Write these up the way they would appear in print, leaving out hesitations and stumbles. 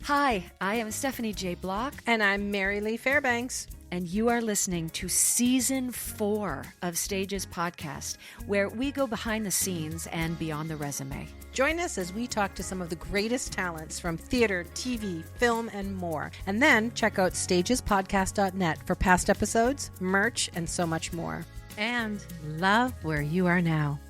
Hi, I am Stephanie J. Block. And I'm Mary Lee Fairbanks. And you are listening to Season 4 of Stages Podcast, where we go behind the scenes and beyond the resume. Join us as we talk to some of the greatest talents from theater, TV, film, and more. And then check out stagespodcast.net for past episodes, merch, and so much more. And love where you are now.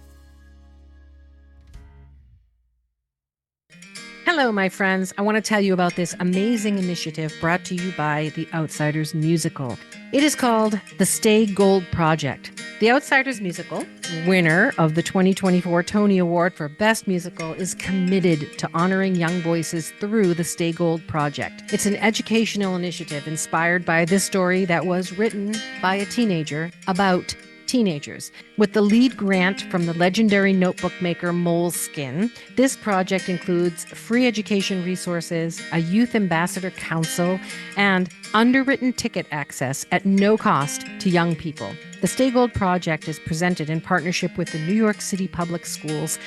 Hello, my friends. I want to tell you about this amazing initiative brought to you by The Outsiders Musical. It is called the Stay Gold Project. The Outsiders Musical, winner of the 2024 Tony Award for Best Musical, is committed to honoring young voices through the Stay Gold Project. It's an educational initiative inspired by this story that was written by a teenager about teenagers. With the lead grant from the legendary notebook maker Moleskine, this project includes free education resources, a youth ambassador council, and underwritten ticket access at no cost to young people. The Stay Gold Project is presented in partnership with the New York City Public Schools.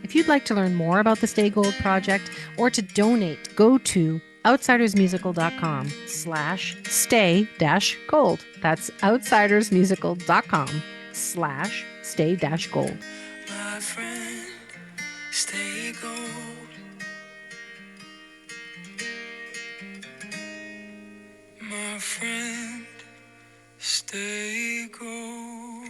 If you'd like to learn more about the Stay Gold Project or to donate, go to outsidersmusical.com/stay-gold. That's outsidersmusical.com/stay-gold. My friend, stay gold. My friend, stay gold.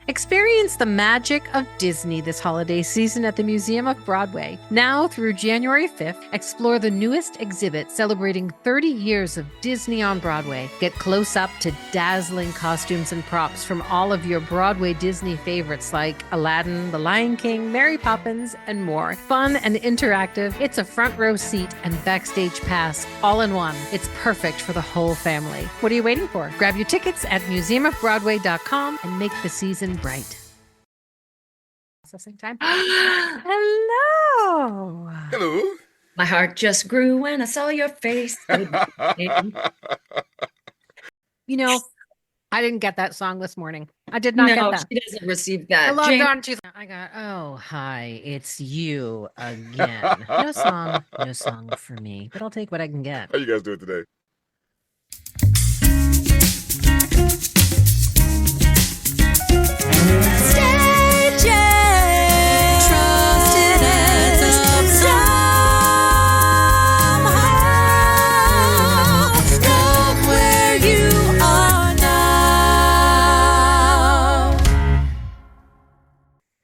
Experience the magic of Disney this holiday season at the Museum of Broadway. Now through January 5th, explore the newest exhibit celebrating 30 years of Disney on Broadway. Get close up to dazzling costumes and props from all of your Broadway Disney favorites like Aladdin, The Lion King, Mary Poppins, and more. Fun and interactive, it's a front row seat and backstage pass all in one. It's perfect for the whole family. What are you waiting for? Grab your tickets at museumofbroadway.com and make the season bright. Processing time. Hello. Hello. My heart just grew when I saw your face. You know, I didn't get that song this morning. I did not get that. She doesn't receive that. I logged on to. I got. Oh, hi, it's you again. No song for me. But I'll take what I can get. How you guys doing today?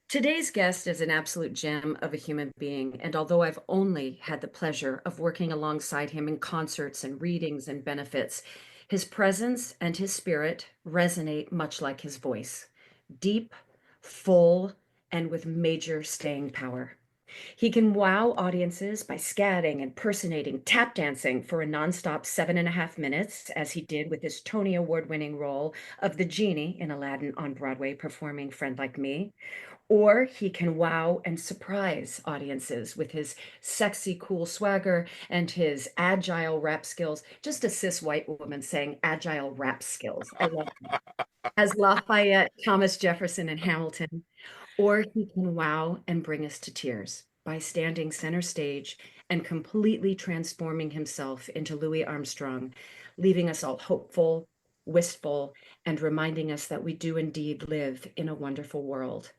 Today's guest is an absolute gem of a human being, and although I've only had the pleasure of working alongside him in concerts and readings and benefits, his presence and his spirit resonate much like his voice, deep, full, and with major staying power. He can wow audiences by scatting, impersonating, tap dancing for a nonstop 7.5 minutes, as he did with his Tony Award-winning role of the Genie in Aladdin on Broadway, performing Friend Like Me. Or he can wow and surprise audiences with his sexy, cool swagger and his agile rap skills. Just a cis white woman saying agile rap skills. I love that. As Lafayette, Thomas Jefferson, and Hamilton. Or he can wow and bring us to tears by standing center stage and completely transforming himself into Louis Armstrong, leaving us all hopeful, wistful, and reminding us that we do indeed live in a wonderful world.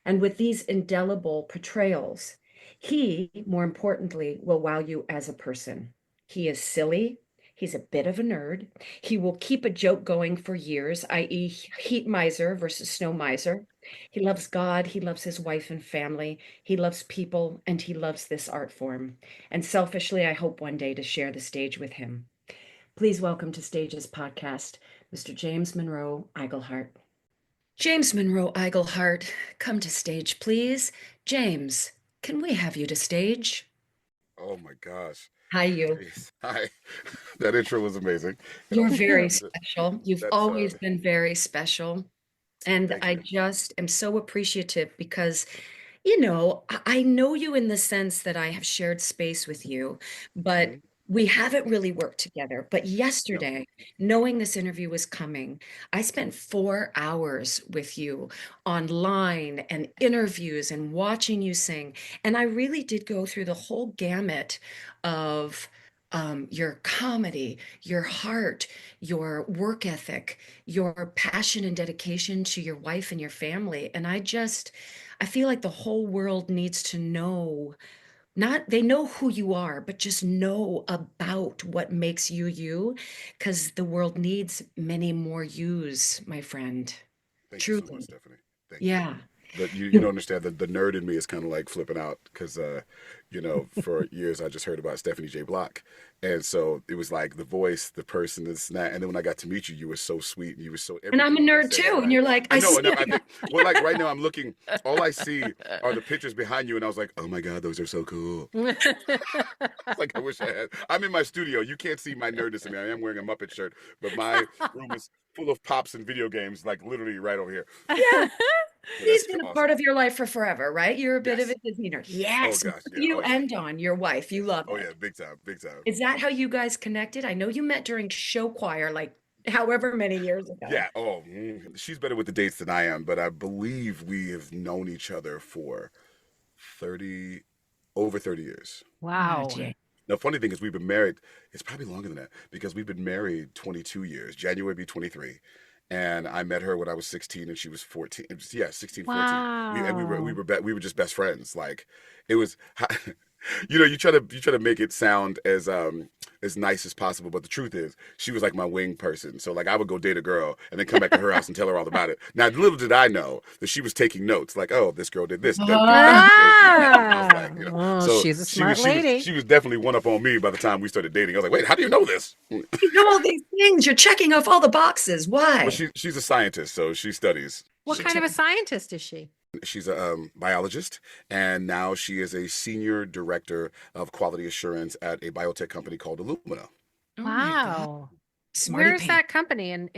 And with these indelible portrayals, he, more importantly, will wow you as a person. He is silly. He's a bit of a nerd. He will keep a joke going for years, i.e. heat miser versus snow miser. He loves God. He loves his wife and family. He loves people, and he loves this art form. And selfishly, I hope one day to share the stage with him. Please welcome to Stages Podcast, Mr. James Monroe Iglehart. James Monroe Iglehart, come to stage, please. James, can we have you to stage? Oh my gosh. Hi, you. Hi. That intro was amazing. You're very special. You've That's, always been very special. And Thank I you. just am so appreciative because, you know, I know you in the sense that I have shared space with you, but Mhm. We haven't really worked together, but Yep. yesterday, knowing this interview was coming, I spent 4 hours with you online and interviews and watching you sing. And I really did go through the whole gamut of your comedy, your heart, your work ethic, your passion and dedication to your wife and your family. And I feel like the whole world needs to know not they know who you are, but just know about what makes you you, because the world needs many more yous, my friend. Thank you so much, Truly. Stephanie. Thank you. Yeah. But you don't You- understand the nerd in me is kind of like flipping out because for years I just heard about Stephanie J. Block, and so it was like the voice, the person, this and that. And then when I got to meet you, you were so sweet and you were so And I'm a everything you nerd said. And too. And you're like, I I know, see. and I think well, like right now I'm looking, all I see are the pictures behind you, and I was like, oh my god, those are so cool. Like I wish I had. I'm in my studio. You can't see my nerdness in me. I am wearing a Muppet shirt, but my room is full of pops and video games, like literally right over here. Yeah. So He's that's been a part awesome. of your life for forever, right? You're a bit of a Yes. Disney nerd. Oh Yes, gosh. both Yeah. you Oh yeah. and Dawn, your wife. You Yeah. love Oh yeah. it. Big time. Big time. Is that how you guys connected? I know you met during show choir, like however many years ago. Yeah. Oh, she's better with the dates than I am, but I believe we have known each other for 30, over 30 years. Oh, Wow. gee. The funny thing is we've been married, it's probably longer than that because we've been married 22 years. January be 23. And I met her when I was 16 and she was 14. Yeah, 16, 14. Wow. We were just best friends. Like it was you try to make it sound as nice as possible, but the truth is she was like my wing person. So like I would go date a girl and then come back to her house and tell her all about it. Now little did I know that she was taking notes, like, oh, this girl did this, did that, did that. And I was Ah, like, oh, so she's a she was smart she was lady. she was definitely one up on me by the time we started dating. I was like, wait, how do you know this? You know all these things. You're checking off all the boxes. Well, Why? she's a scientist, so she studies. What She kind of check. a scientist is she? She's a biologist, and now she is a senior director of quality assurance at a biotech company called Illumina. Oh my God. Wow. Smarty Where is pants. that company in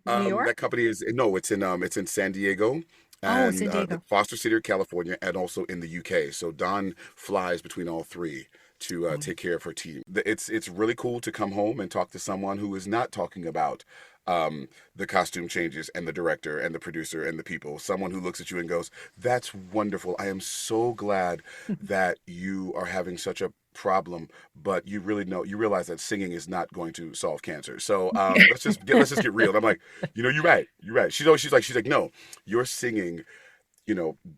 New York? That company is no, it's in San Diego Oh, and San the Diego. Foster City, California, and also in the UK. So Don flies between all three to Oh, take care of her team. It's really cool to come home and talk to someone who is not talking about the costume changes and the director and the producer and the people. Someone who looks at you and goes, "That's wonderful. I am so glad that you are having such a problem, but you realize that singing is not going to solve cancer. So let's just get real." And I'm like, you're right. She's like, no, your singing,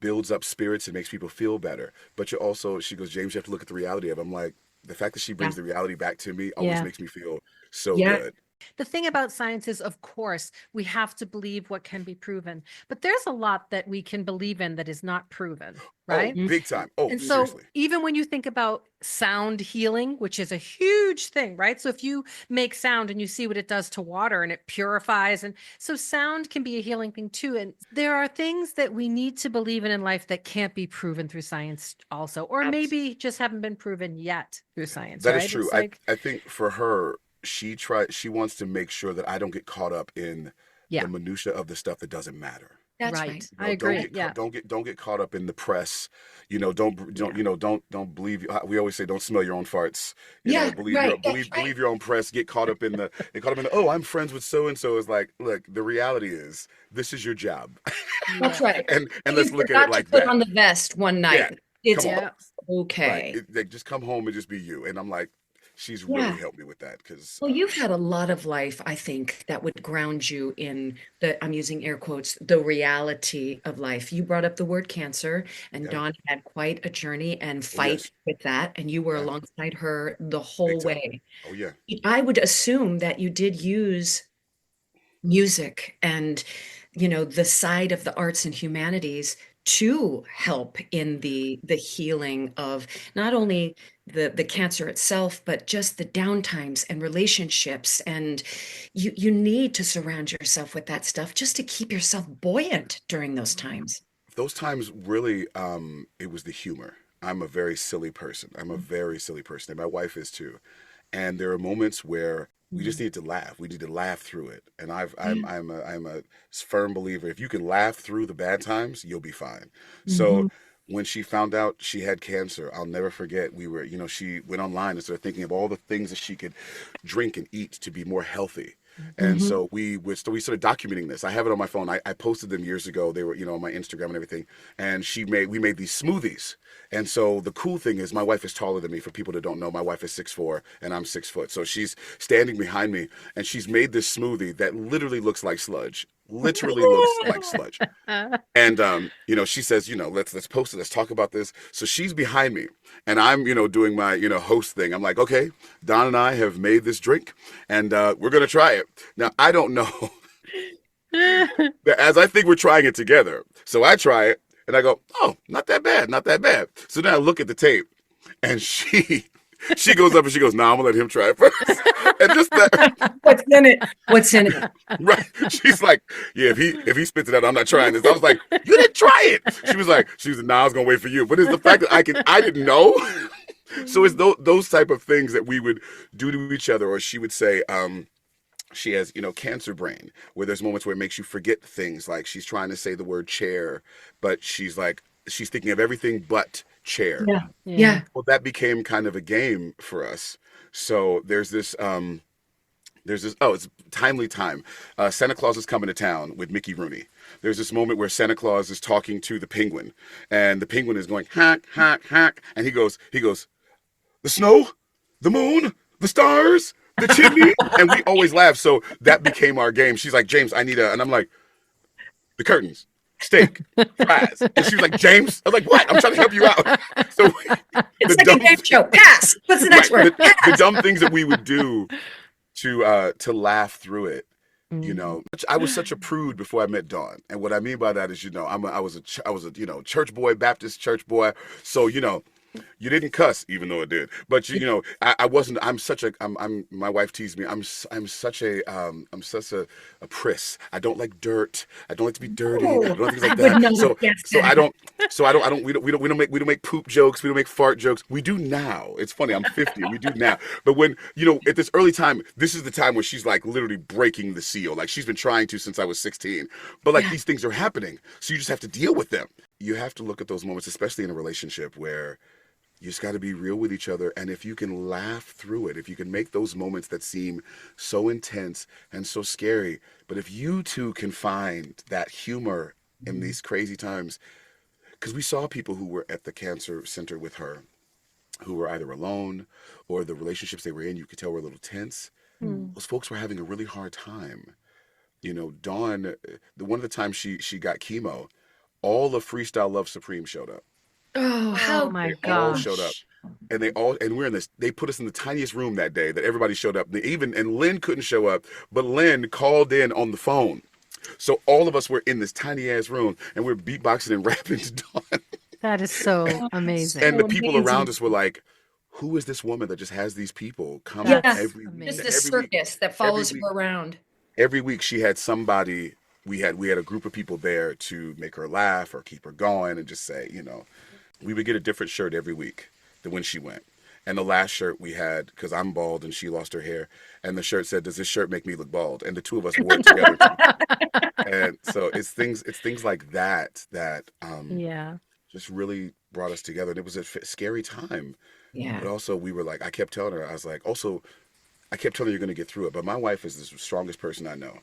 builds up spirits and makes people feel better. But she goes, James, you have to look at the reality of it. I'm like, the fact that she yeah. brings the reality back to me always Yeah. makes me feel so Yeah. good. The thing about science is, of course, we have to believe what can be proven, but there's a lot that we can believe in that is not proven, Oh, right? Mm. big time. Oh, And so, seriously. even when you think about sound healing, which is a huge thing, right? So, if you make sound and you see what it does to water and it purifies, and so sound can be a healing thing too. And there are things that we need to believe in life that can't be proven through science, also, or Abs- maybe just haven't been proven yet through science, That is right? true. It's I, like, I think for her, she wants to make sure that I don't get caught up in the yeah, minutia of the stuff that doesn't matter. That's right. right. I Don't agree. get Yeah. don't get caught up in the press. Don't Yeah. don't believe. We always say don't smell your own farts. Yeah, Believe your right. That's believe right. believe your own press. Get caught up in the, oh, I'm friends with so and so. Is like, look, the reality is this is your job, That's Yeah. right. and You let's look at it forgot to like put that. on the vest one Yeah, night. It's come on, Yeah. right? okay. Like, just come home and just be you. And I'm like, she's really Yeah. helped me with that because Well, you've had a lot of life, I think, that would ground you in I'm using air quotes, the reality of life. You brought up the word cancer, and yeah, Dawn had quite a journey and oh fight yes, with that, and you were yeah, alongside her the big whole time. way. Oh yeah, I would assume that you did use music and the side of the arts and humanities to help in the healing of not only the cancer itself, but just the downtimes and relationships. And you need to surround yourself with that stuff just to keep yourself buoyant during those times. those times really, it was the humor. I'm a very silly person. I'm a very silly person, and my wife is too. And there are moments where we just Mhm. need to laugh. We need to laugh through it. And Yeah. I'm a firm believer. If you can laugh through the bad times, you'll be fine. So Mhm. when she found out she had cancer, I'll never forget. She went online and started thinking of all the things that she could drink and eat to be more healthy. And Mhm. so we started documenting this. I have it on my phone. I posted them years ago. They were, on my Instagram and everything. And we made these smoothies. And so the cool thing is my wife is taller than me. For people that don't know, my wife is 6'4" and I'm 6 foot. So she's standing behind me and she's made this smoothie that literally looks like sludge. Literally looks like sludge. And she says, let's post it, let's talk about this. So she's behind me, and I'm, doing my, host thing. I'm like, okay, Don and I have made this drink, and we're gonna try it. Now I don't know, as I think we're trying it together. So I try it, and I go, oh, not that bad, not that bad. So then I look at the tape, and she goes up and she goes, nah, I'm gonna let him try it first. And just that, What's in it? What's in it? right? She's like, yeah, if he spits it out, I'm not trying this. I was like, you didn't try it. She was like, nah, I was gonna wait for you. But it's the fact that I didn't know. So it's those type of things that we would do to each other, or she would say, she has, cancer brain, where there's moments where it makes you forget things. Like she's trying to say the word chair, but she's thinking of everything but chair. Yeah. Yeah. Well, that became kind of a game for us. So there's this, it's timely time. Santa Claus is coming to town with Mickey Rooney. There's this moment where Santa Claus is talking to the penguin, and the penguin is going, hack, hack, hack. And he goes, the snow, the moon, the stars, the chimney. And we always laugh. So that became our game. She's like, James, and I'm like, the curtains, steak, fries. And she was like, James. I was like, what? I'm trying to help you out. So It's like a game show. Pass. What's the next word? The dumb things that we would do to laugh through it. I was such a prude before I met Dawn. And what I mean by that is, I was a church boy, Baptist church boy. So, you didn't cuss, even though it did. But I wasn't. My wife teased me. I'm such a priss. I don't like dirt. I don't like to be dirty. I don't like things like that. So I don't. We don't make poop jokes. We don't make fart jokes. We do now. It's funny. I'm 50. And we do now. But when at this early time, this is the time where she's like literally breaking the seal. Like she's been trying to since I was 16. But like these things are happening, so you just have to deal with them. You have to look at those moments, especially in a relationship where you just got to be real with each other. And if you can laugh through it, if you can make those moments that seem so intense and so scary, but if you two can find that humor in these crazy times, because we saw people who were at the cancer center with her who were either alone or the relationships they were in, you could tell were a little tense. Those folks were having a really hard time. Dawn, one of the times she got chemo, all of Freestyle Love Supreme showed up. Oh, how my They all gosh. showed up. And we're in this, they put us in the tiniest room that day that everybody showed up. And Lynn couldn't show up, but Lynn called in on the phone. So all of us were in this tiny ass room and we're beatboxing and rapping to Dawn. That is so amazing. And the people around us were like, who is this woman that just has these people come every week? Just this circus that follows her around. Every week she had somebody, we had a group of people there to make her laugh or keep her going and just say, we would get a different shirt every week than when she went. And the last shirt we had, because I'm bald and she lost her hair, and the shirt said, does this shirt make me look bald? And the two of us wore it together. And so it's things like that just really brought us together. And it was a scary time. Yeah. But also we were like, I kept telling her, you're going to get through it. But my wife is the strongest person I know.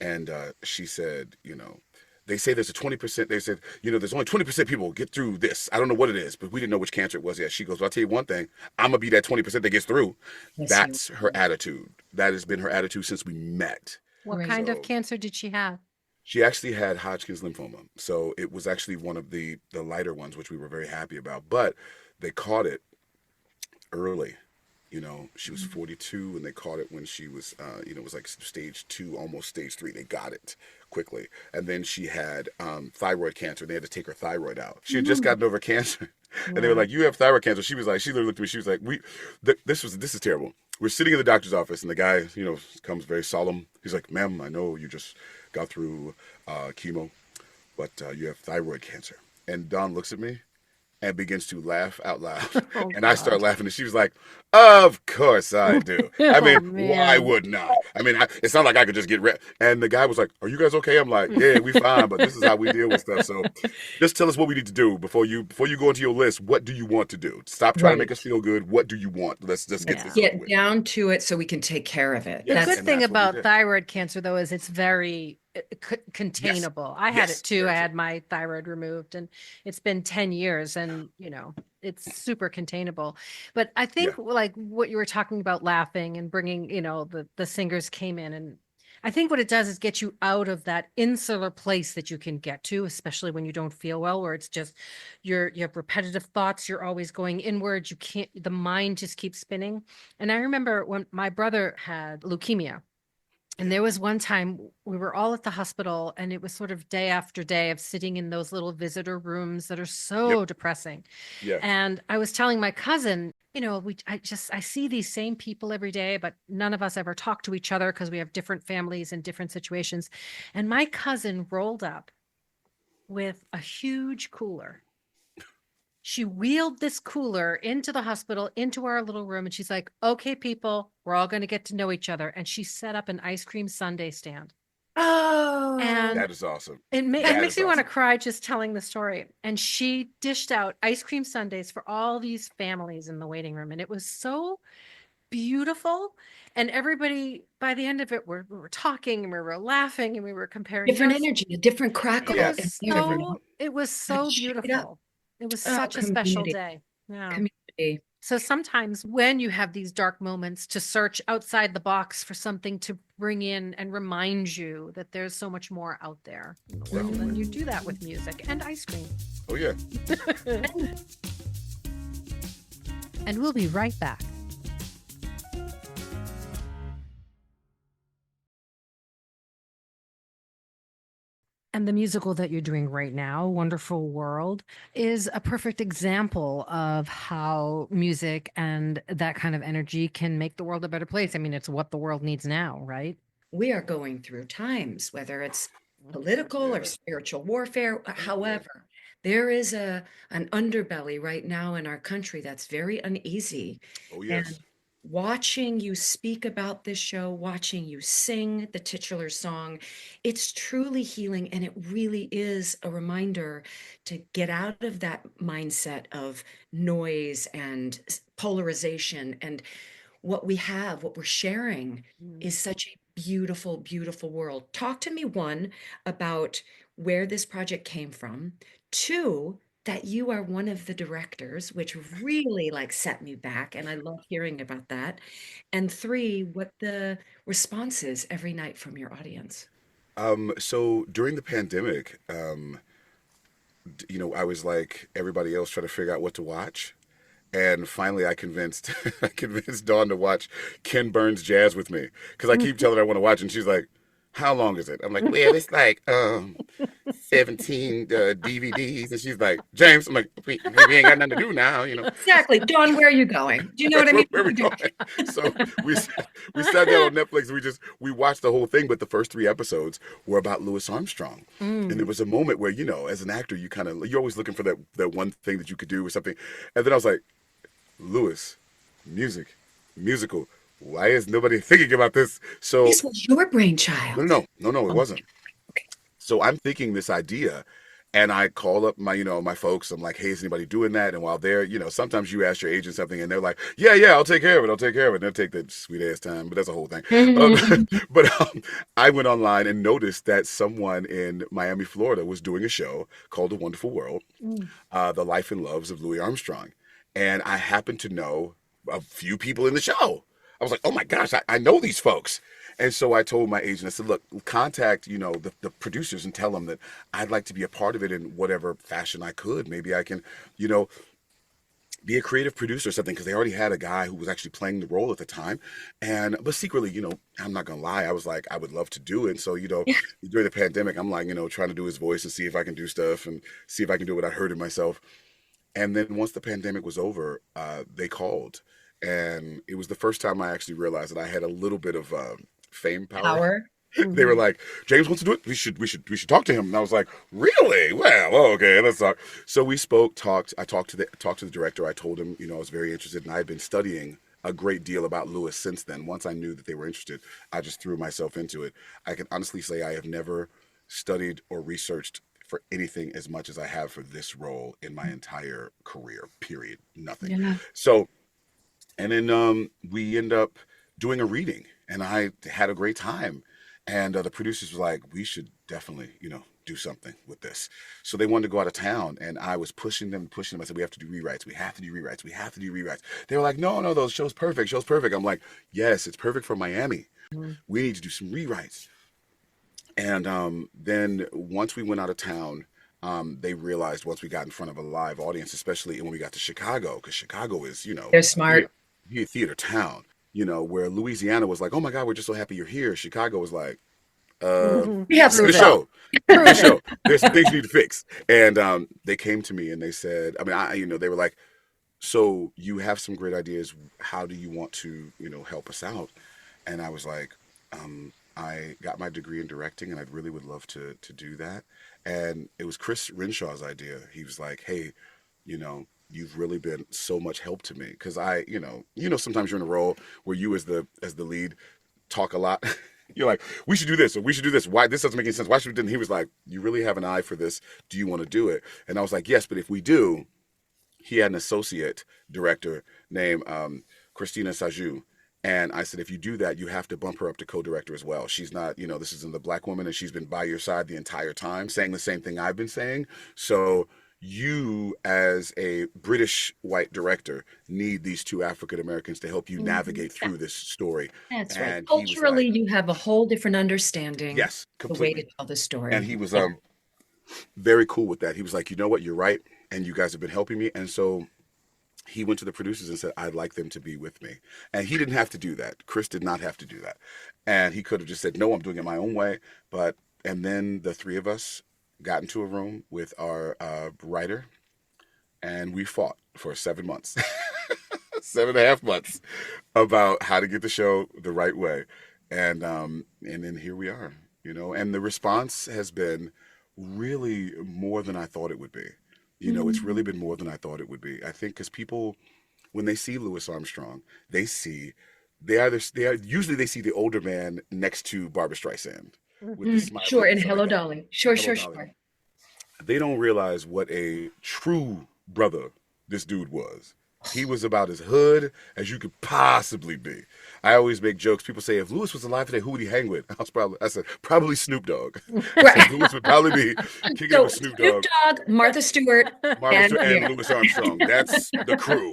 And she said, they say there's a 20%, they said, there's only 20% people get through this. I don't know what it is, but we didn't know which cancer it was yet. She goes, well, I'll tell you one thing, I'm going to be that 20% that gets through. Yes, That's her attitude. That has been her attitude since we met. What kind of cancer did she have? She actually had Hodgkin's lymphoma. So it was actually one of the lighter ones, which we were very happy about. But they caught it early. She was 42 and they caught it when she was, it was like stage 2, almost stage 3. They got it quickly. And then she had thyroid cancer. They had to take her thyroid out. She had just gotten over cancer. And they were like, you have thyroid cancer. She literally looked at me. She was like, this is terrible. We're sitting in the doctor's office and the guy, comes very solemn. He's like, ma'am, I know you just got through chemo, but you have thyroid cancer. And Don looks at me and begins to laugh out loud. Oh And I start God. laughing, and she was like, "Of course I do. I Oh mean, why man. wouldn't I? I mean, it's not like I could just get rid." And the guy was like, "Are you guys okay?" I'm like, "Yeah, we fine, but this is how we deal with stuff. So just tell us what we need to do before you go into your list. What do you want to do? Stop trying to make us Right. feel good. What do you want? Let's just get Yeah. this over Get with." down to it so we can take care of it. The Yes, good That's and thing that's what we about did. thyroid cancer, though, is it's very Yes, containable. I had it yes, too. I very true. had my thyroid removed, and it's been 10 years, and it's super containable. But I Yeah, think like what you were talking about laughing and bringing, the singers came in, and I think what it does is get you out of that insular place that you can get to, especially when you don't feel well, where it's just you have repetitive thoughts, you're always going inwards, you can't, the mind just keeps spinning. And I remember when my brother had leukemia, and yeah, there was one time we were all at the hospital, and it was sort of day after day of sitting in those little visitor rooms that are yep, so depressing. yeah. And I was telling my cousin, I see these same people every day, but none of us ever talk to each other because we have different families and different situations. And my cousin rolled up with a huge cooler. She wheeled this cooler into the hospital, into our little room, and she's like, "Okay, people, we're all going to get to know each other." And she set up an ice cream sundae stand. oh, And That is awesome. it That makes is me want to awesome. cry just telling the story. And she dished out ice cream sundaes for all these families in the waiting room. And it was so beautiful. And everybody, by the end of it, we were talking and we were laughing and we were comparing different notes. energy, a different It crackle was in Yes, there, definitely. it was That so shake it up. beautiful. It was Oh, such a special community, day. Yeah. community. So sometimes when you have these dark moments, to search outside the box for something to bring in and remind you that there's so much more out there in the world. And Definitely. you do that with music and ice cream. Oh yeah. And we'll be right back. And the musical that you're doing right now, Wonderful World, is a perfect example of how music and that kind of energy can make the world a better place. I mean, it's what the world needs now, right? We are going through times, whether it's political or Yeah. spiritual warfare. However, there is an underbelly right now in our country that's very uneasy. Oh And yes. watching you speak about this show, watching you sing the titular song, it's truly healing. And it really is a reminder to get out of that mindset of noise and polarization. And what we have, what we're sharing Mm. is such a beautiful, beautiful world. Talk to me, one, about where this project came from. Two, that you are one of the directors, which really like set me back, and I love hearing about that. And three, what the response is every night from your audience. So during the pandemic, I was like everybody else trying to figure out what to watch. And finally, I convinced I convinced Dawn to watch Ken Burns Jazz with me because I keep telling her I want to watch, and she's like, "How long is it?" I'm like, "Well, it's like 17 DVDs," and she's like, "James," I'm like, "We ain't got nothing to do now, you know." Exactly. Dawn, where are you going? Do you know what I mean? Where are we going? So we we sat down on Netflix. And we watched the whole thing, but the first three episodes were about Louis Armstrong, and there Mm. was a moment where as an actor, you're always looking for that one thing that you could do or something, and then I was like, Louis, musical. Why is nobody thinking about this? So This was your no, brainchild. no, no, no, it Oh, wasn't. okay. So I'm thinking this idea, and I call up my folks. I'm like, hey, is anybody doing that? And while they're, sometimes you ask your agent something, and they're like, yeah, yeah, I'll take care of it. I'll take care of it. And they'll take that sweet ass time, but that's a whole thing. Um, but I went online and noticed that someone in Miami, Florida, was doing a show called The Wonderful World, Mm. The Life and Loves of Louis Armstrong, and I happened to know a few people in the show. I was like, oh my gosh, I know these folks. And so I told my agent, I said, look, contact, the producers and tell them that I'd like to be a part of it in whatever fashion I could. Maybe I can, you know, be a creative producer or something because they already had a guy who was actually playing the role at the time. But secretly, I'm not gonna lie, I was like, I would love to do it. And so, during the pandemic, I'm like, trying to do his voice and see if I can do stuff and see if I can do what I heard it myself. And then once the pandemic was over, they called, and it was the first time I actually realized that I had a little bit of fame power. Power. They were like, James wants to do it. We should talk to him. And I was like, really? Well, okay, let's talk. So we spoke, talked. I talked to the director. I told him, I was very interested, and I had been studying a great deal about Louis since then. Once I knew that they were interested, I just threw myself into it. I can honestly say I have never studied or researched for anything as much as I have for this role in my entire career. Period. Nothing. Yeah. So, and then we end up doing a reading, and I had a great time. And the producers were like, we should definitely, do something with this. So they wanted to go out of town, and I was pushing them. I said, we have to do rewrites. We have to do rewrites. We have to do rewrites. They were like, no, no, those show's perfect. Show's perfect. I'm like, yes, it's perfect for Miami. We need to do some rewrites. And then once we went out of town, they realized once we got in front of a live audience, especially when we got to Chicago, because Chicago is, They're smart. theater town, where Louisiana was like, oh my God, we're just so happy you're here. Chicago was like, We have good some show. Good show. There's some things you need to fix. And they came to me and they said, they were like, so you have some great ideas. How do you want to, help us out? And I was like, I got my degree in directing and I really would love to do that. And it was Chris Renshaw's idea. He was like, hey, you've really been so much help to me. Cause sometimes you're in a role where you as the lead talk a lot. You're like, we should do this or we should do this. Why this doesn't make any sense? Why should we do it? And he was like, you really have an eye for this. Do you want to do it? And I was like, yes, but if we do, he had an associate director named Christina Sajou. And I said, if you do that, you have to bump her up to co-director as well. She's not, this isn't the black woman, and she's been by your side the entire time, saying the same thing I've been saying. So you, as a British white director, need these two African Americans to help you navigate through this story. That's right. And he was Culturally, like, you have a whole different understanding. yes, The way completely. to tell the story. And he was very cool with that. He was like, you know what, you're right, and you guys have been helping me. And so he went to the producers and said, I'd like them to be with me. And he didn't have to do that. Chris did not have to do that. And he could have just said, no, I'm doing it my own way. And then the three of us got into a room with our writer, and we fought for 7 months, 7.5 months, about how to get the show the right way. And then here we are, and the response has been really more than I thought it would be. It's really been more than I thought it would be. I think because people, when they see Louis Armstrong, they see usually they see the older man next to Barbra Streisand with the smile. Sure, and stuff Hello like that. Dolly. Sure, Hello, sure, Dolly. sure. They don't realize what a true brother this dude was. He was about as hood as you could possibly be. I always make jokes. People say, if Louis was alive today, who would he hang with? I said, probably Snoop Dogg. I said, Louis would probably be kicking it So with Snoop Dogg, Martha Stewart, and Louis Armstrong. That's the crew.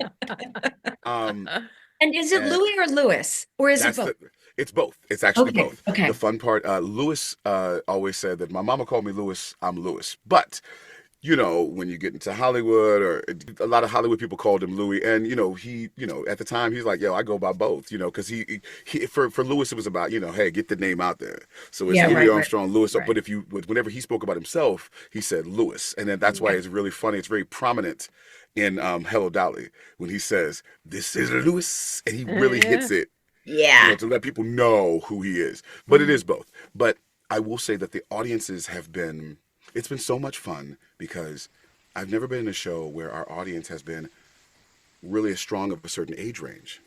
And is it And Louis or Louis? Or is it both? it's both. It's actually Okay, both. okay. The fun part, Louis always said that my mama called me Louis, I'm Louis. But when you get into Hollywood, or a lot of Hollywood people called him Louis, and he, at the time he's like, yo, I go by both, because he for Louis it was about, hey, get the name out there. So it's Louis Armstrong, Louis. Right. But whenever he spoke about himself, he said Louis, and then that's why it's really funny. It's very prominent in Hello Dolly when he says, "This is Louis," and he really hits it, to let people know who he is. But it is both. But I will say that the audiences have been. It's been so much fun because I've never been in a show where our audience has been really as strong of a certain age range.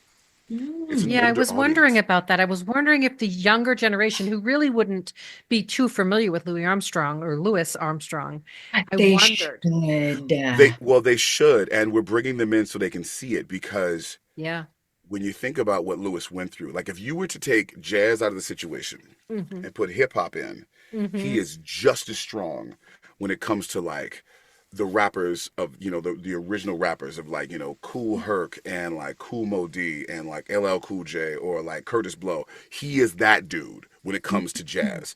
It's an Yeah, I older was wondering audience. about that. I was wondering if the younger generation who really wouldn't be too familiar with Louis Armstrong or Louis Armstrong, I They wondered. should. They should, and we're bringing them in so they can see it, because Yeah. when you think about what Louis went through, like if you were to take jazz out of the situation Mm-hmm. and put hip hop in, Mm-hmm. he is just as strong when it comes to like the rappers of the original rappers of like Kool Herc and like Kool Mo D and like LL Cool J or like Curtis Blow. He is that dude when it comes to jazz.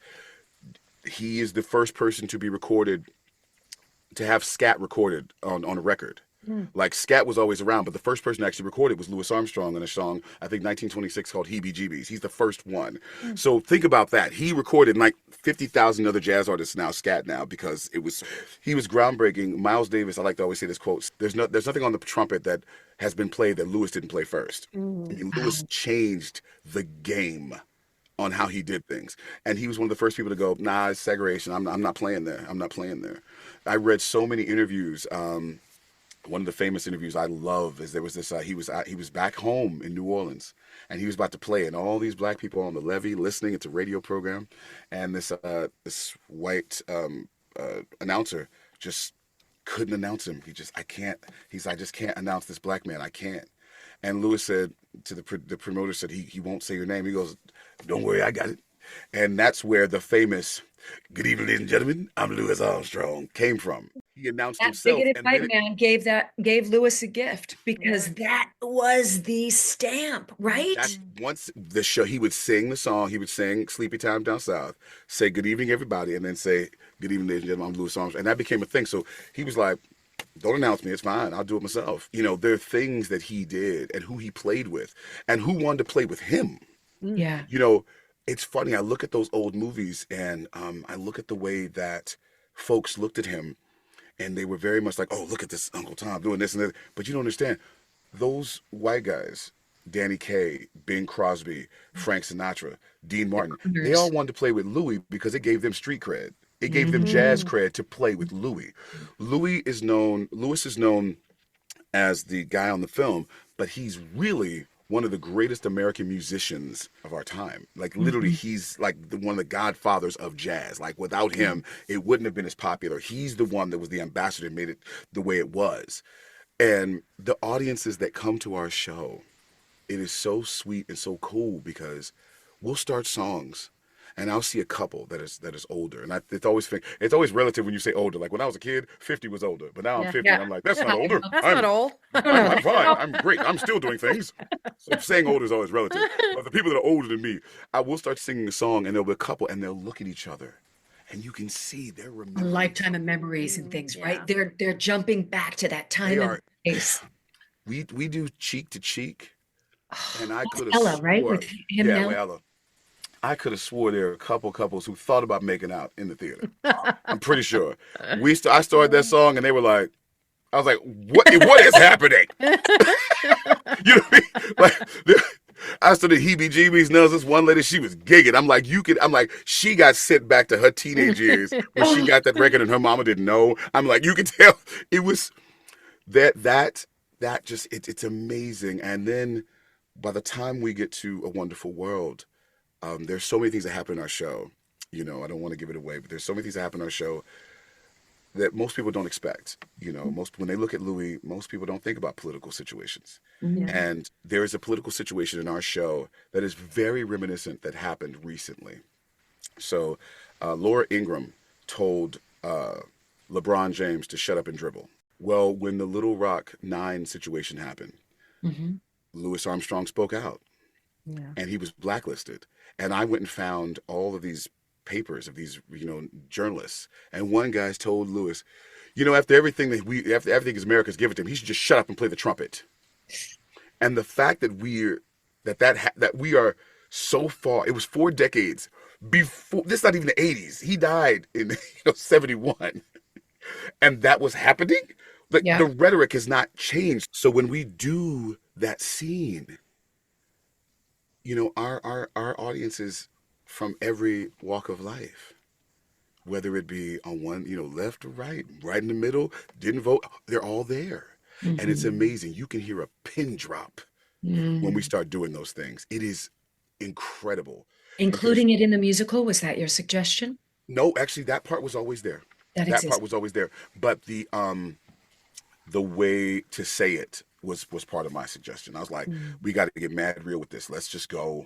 He is the first person to be recorded, to have scat recorded on a record. Like scat was always around, but the first person to actually record it was Louis Armstrong in a song, I think 1926, called Heebie Jeebies. He's the first one. So think about that. He recorded like 50,000 other jazz artists now scat now, because he was groundbreaking. Miles Davis, I like to always say this quote: there's nothing on the trumpet that has been played that Louis didn't play first. I mean, Louis changed the game on how he did things. And he was one of the first people to go, nah, it's segregation. I'm not playing there. I'm not playing there. I read so many interviews. One of the famous interviews I love is there was this, he was back home in New Orleans, and he was about to play, and all these black people on the levee listening. It's a radio program. And this white announcer just couldn't announce him. I just can't announce this black man. I can't. And Louis said to the promoter, said, he won't say your name. He goes, don't worry, I got it. And that's where the famous, good evening, ladies and gentlemen, I'm Louis Armstrong, came from. He announced That himself. bigoted white man gave Louis a gift, because that was the stamp, right? That's once the show, he would sing the song, he would sing Sleepy Time Down South, say good evening, everybody, and then say, good evening, ladies and gentlemen, I'm Louis Armstrong. And that became a thing. So he was like, don't announce me, it's fine, I'll do it myself. You know, there are things that he did and who he played with and who wanted to play with him. Yeah. You know, it's funny, I look at those old movies and I look at the way that folks looked at him, and they were very much like, oh, look at this Uncle Tom doing this and that. But you don't understand, those white guys, Danny Kaye, Bing Crosby, Frank Sinatra, Dean Martin, they all wanted to play with Louis because it gave them street cred. It gave them jazz cred to play with Louis. Louis is known as the guy on the film, but he's really one of the greatest American musicians of our time. Like literally, he's like one of the godfathers of jazz. Like without him, it wouldn't have been as popular. He's the one that was the ambassador and made it the way it was. And the audiences that come to our show, it is so sweet and so cool because we'll start songs and I'll see a couple that is older. And it's always relative when you say older. Like when I was a kid, 50 was older. But now I'm 50 and I'm like, that's not older. That's not old. I'm fine. I'm great. I'm still doing things. So saying older is always relative. But the people that are older than me, I will start singing a song and there'll be a couple and they'll look at each other. And you can see they're A remembering. lifetime of memories and things, right? They're jumping back to that time and place. We do cheek to cheek. And I could have Ella, right? With him yeah, now? with Ella. I could have swore there were a couple couples who thought about making out in the theater. I'm pretty sure. I started that song and they were like, I was like, what is happening? You know what I mean? Like, I started heebie-jeebies. Now this one lady, she was gigging. I'm like, she got sent back to her teenage years when she got that record and her mama didn't know. I'm like, you could tell it was that just, it's amazing. And then by the time we get to A Wonderful World, there's so many things that happen in our show. You know, I don't want to give it away, but there's so many things that happen in our show that most people don't expect. You know, when they look at Louis, most people don't think about political situations. And there is a political situation in our show that is very reminiscent that happened recently. So Laura Ingraham told LeBron James to shut up and dribble. Well, when the Little Rock 9 situation happened, Louis Armstrong spoke out. And he was blacklisted. And I went and found all of these papers of these, journalists. And one guy's told Louis, after everything is America's given to him, he should just shut up and play the trumpet. And the fact that we are so far, it was 4 decades before, this is not even the 80s. He died in 71. And that was happening. Like the rhetoric has not changed. So when we do that scene, our audiences from every walk of life, whether it be on one, left or right in the middle, didn't vote, they're all there. And it's amazing. You can hear a pin drop when we start doing those things. It is incredible. Including it in the musical, was that your suggestion? No, actually, that part was always there. That part was always there. But the way to say it was part of my suggestion. I was like, we got to get mad real with this. Let's just go.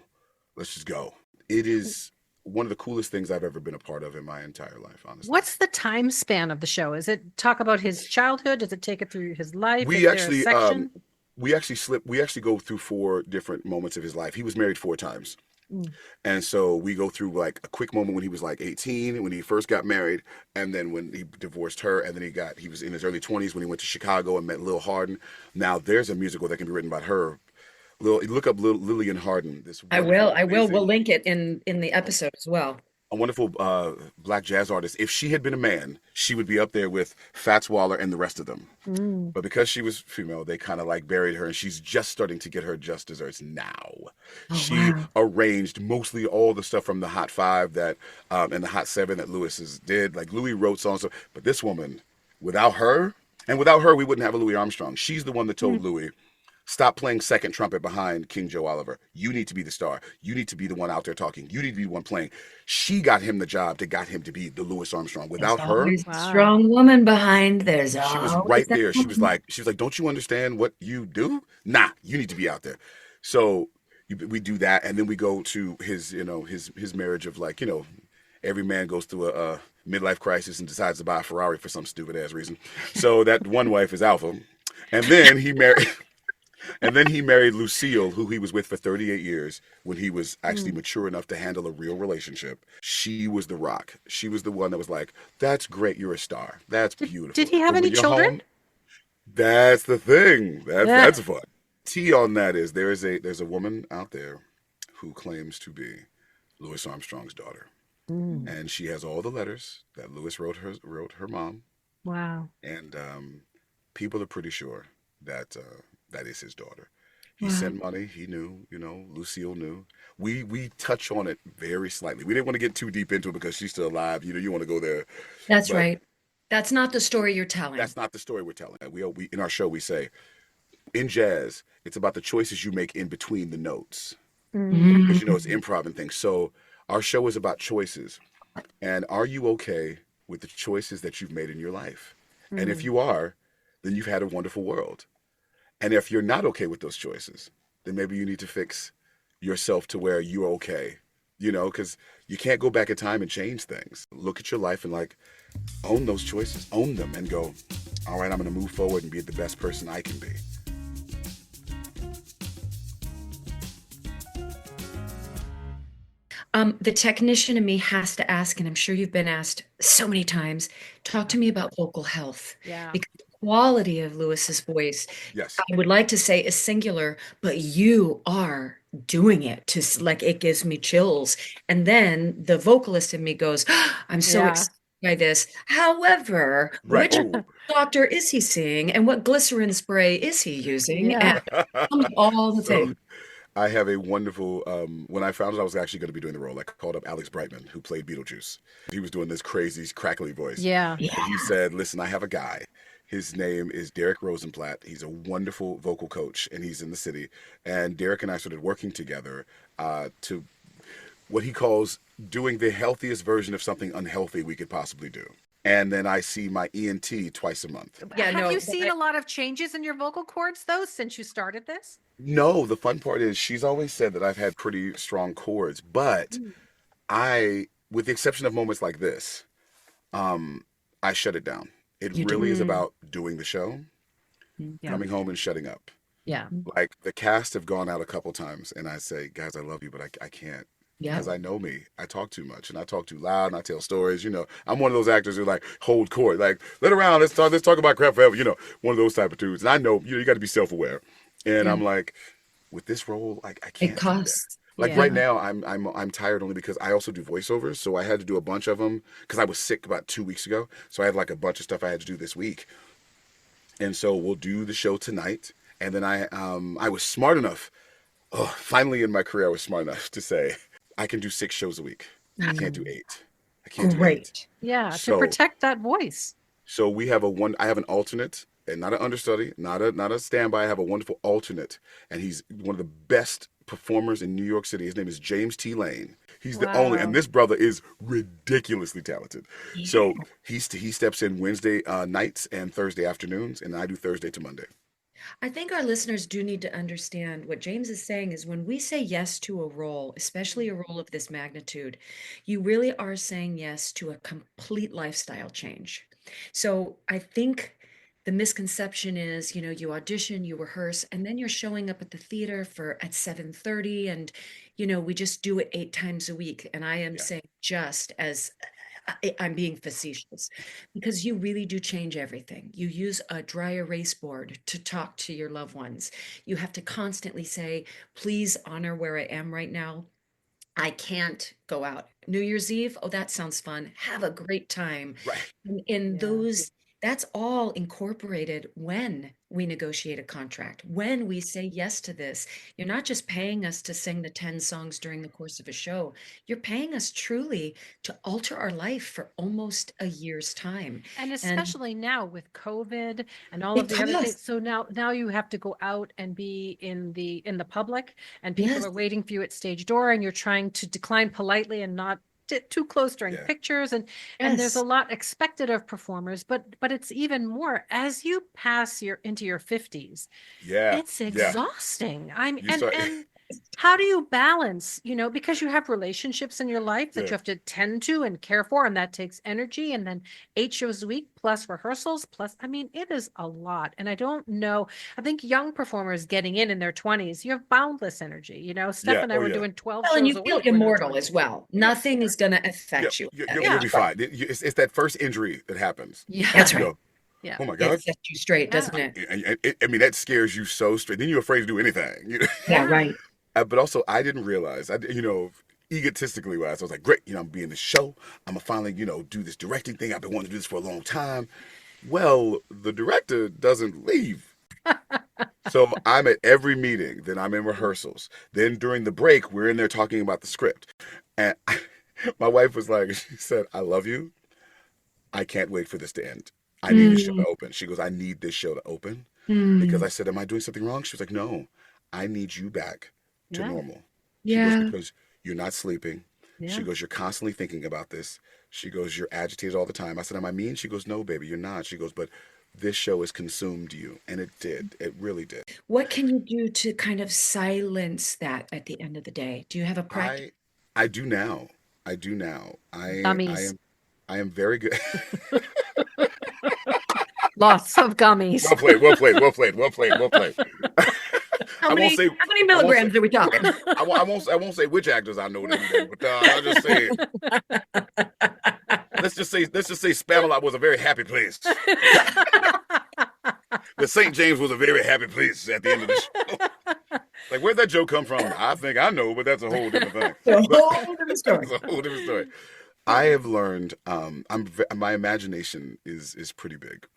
It is one of the coolest things I've ever been a part of in my entire life, honestly. What's the time span of the show? Is it talk about his childhood? Does it take it through his life? We actually go through 4 different moments of his life. He was married 4 times. And so we go through like a quick moment when he was like 18, when he first got married, and then when he divorced her, and then he was in his early 20s when he went to Chicago and met Lil Hardin. Now there's a musical that can be written about her. Look up Lillian Hardin. I will. We'll link it in the episode as well. A wonderful black jazz artist. If she had been a man, she would be up there with Fats Waller and the rest of them. But because she was female, they kind of like buried her, and she's just starting to get her just desserts now. Oh, She wow. arranged mostly all the stuff from the Hot Five that and the Hot Seven that Lewis's did. Like Louis wrote songs, but this woman, without her, and without her, we wouldn't have a Louis Armstrong. She's the one that told Louis, stop playing second trumpet behind King Joe Oliver. You need to be the star. You need to be the one out there talking. You need to be the one playing. She got him the job that got him to be the Louis Armstrong. There's Without her, always a Wow. strong woman behind. There's she was always right that there. woman. She was like, don't you understand what you do? Nah, you need to be out there. So we do that, and then we go to his, his marriage of like, every man goes through a midlife crisis and decides to buy a Ferrari for some stupid ass reason. So that one wife is Alpha, and then he married. And then he married Lucille, who he was with for 38 years when he was actually mature enough to handle a real relationship. She was the rock. She was the one that was like, that's great, you're a star. That's beautiful. Did he have But when any you're children? home, that's the thing. Yeah. That's fun. T on that is there's a woman out there who claims to be Louis Armstrong's daughter. And she has all the letters that Louis wrote her mom. Wow. And people are pretty sure that that is his daughter. He Wow. sent money. He knew. Lucille knew. We touch on it very slightly. We didn't want to get too deep into it because she's still alive. You want to go there, That's but right. That's not the story you're telling. that's not the story we're telling. We in our show we say in jazz it's about the choices you make in between the notes because it's Mm. improv and things. So our show is about choices, and are you okay with the choices that you've made in your life? And if you are, then you've had a wonderful world. And if you're not okay with those choices, then maybe you need to fix yourself to where you're okay, because you can't go back in time and change things. Look at your life and like own those choices, own them, and go, all right, I'm going to move forward and be the best person I can be. The technician in me has to ask, and I'm sure you've been asked so many times, talk to me about vocal health. Yeah. Because the quality of Lewis's voice, Yes. I would like to say is singular, but you are doing it like it gives me chills. And then the vocalist in me goes, I'm so Yeah. excited by this. However, Right. which doctor is he seeing and what glycerin spray is he using? Yeah. And all the So things. I have a wonderful. When I found out I was actually going to be doing the role, I called up Alex Brightman, who played Beetlejuice. He was doing this crazy, crackly voice. Yeah. Yeah. And he said, listen, I have a guy. His name is Derek Rosenblatt. He's a wonderful vocal coach, and he's in the city. And Derek and I started working together to what he calls doing the healthiest version of something unhealthy we could possibly do. And then I see my ENT twice a month. Yeah, Have no, you but seen a lot of changes in your vocal cords though since you started this? No, the fun part is she's always said that I've had pretty strong chords, but with the exception of moments like this, I shut it down. It you really do. is about doing the show, Yeah. coming home and shutting up. Yeah. Like the cast have gone out a couple times, and I say, guys, I love you, but I can't. Yeah. Because I know me. I talk too much and I talk too loud and I tell stories. I'm one of those actors who like hold court, like let around, let's talk about crap forever, one of those type of dudes. And I know, you got to be self-aware. And Yeah. I'm like, with this role, I It can't do that. costs. Like Yeah. right now, I'm tired only because I also do voiceovers, so I had to do a bunch of them because I was sick about 2 weeks ago. So I had like a bunch of stuff I had to do this week, and so we'll do the show tonight. And then I was smart enough. Oh, finally in my career, I was smart enough to say I can do 6 shows a week. I can't do 8. I can't do 8. Great. Yeah. To So protect that voice. so we have I have an alternate and not an understudy, not a standby. I have a wonderful alternate, and he's one of the best performers in New York City. His name is James T. Lane. He's the only, Wow. and this brother is ridiculously talented. Yeah. So he steps in Wednesday nights and Thursday afternoons, and I do Thursday to Monday. I think our listeners do need to understand what James is saying is when we say yes to a role, especially a role of this magnitude, you really are saying yes to a complete lifestyle change. So I think the misconception is, you audition, you rehearse, and then you're showing up at the theater at 7:30 and we just do it 8 times a week. And I am Yeah. saying just as I'm being facetious because you really do change everything. You use a dry erase board to talk to your loved ones. You have to constantly say, please honor where I am right now. I can't go out. New Year's Eve, oh, that sounds fun. Have a great time. Right. In Yeah. those, that's all incorporated when we negotiate a contract. When we say yes to this, you're not just paying us to sing the 10 songs during the course of a show. You're paying us truly to alter our life for almost a year's time. And And especially now with COVID and all of the other because, things. So now you have to go out and be in the public, and people yes, are waiting for you at stage door, and you're trying to decline politely and not sit too close during Yeah. pictures, and there's a yes, lot expected of performers, but it's even more as you pass into your 50s. Yeah. It's Yeah. exhausting. I mean, You start. and how do you balance, because you have relationships in your life that Yeah. you have to tend to and care for, and that takes energy, and then 8 shows a week plus rehearsals plus, I mean, it is a lot. And I don't know, I think young performers getting in their 20s, you have boundless energy. Steph Yeah. and I Oh were yeah. doing 12 well, and you shows a feel week when we were immortal 20. as well. Yeah. Nothing is going to Yeah. affect you. You'll Yeah. be fine. It's that first injury that happens. Yeah. That's You right. go, Yeah. oh my It God. sets you straight, Yeah. doesn't it? I mean, that scares you so straight. Then you're afraid to do anything. Yeah, right. But also, I didn't realize, egotistically wise, I was like, great, I'm being this show. I'm gonna finally, do this directing thing. I've been wanting to do this for a long time. Well, the director doesn't leave. So I'm at every meeting, then I'm in rehearsals. Then during the break, we're in there talking about the script. And my wife was like, she said, I love you. I can't wait for this to end. I need this show to Mm, open. She goes, I need this show to open. Because mm, I said, am I doing something wrong? She was like, no, I need you back to Yeah. normal. She goes, yeah. because you're not sleeping. She Yeah. goes, you're constantly thinking about this. She goes, you're agitated all the time. I said, am I mean? She goes, no, baby, you're not. She goes, but this show has consumed you. And it did. It really did. What can you do to kind of silence that at the end of the day? Do you have a practice? I I do now. I do now. Gummies. I am very good. Lots of gummies. Well played, well played, well played, well played, well played. How I won't many say how many I won't say milligrams are we talking? I won't say which actors I know that do that, but I'll just say let's just say Spamalot was a very happy place. The St. James was a very happy place at the end of the show. Like, where'd that joke come from? I think I know, but that's a whole different thing. A But whole different story. it's a whole different story. I have learned. My imagination is pretty big,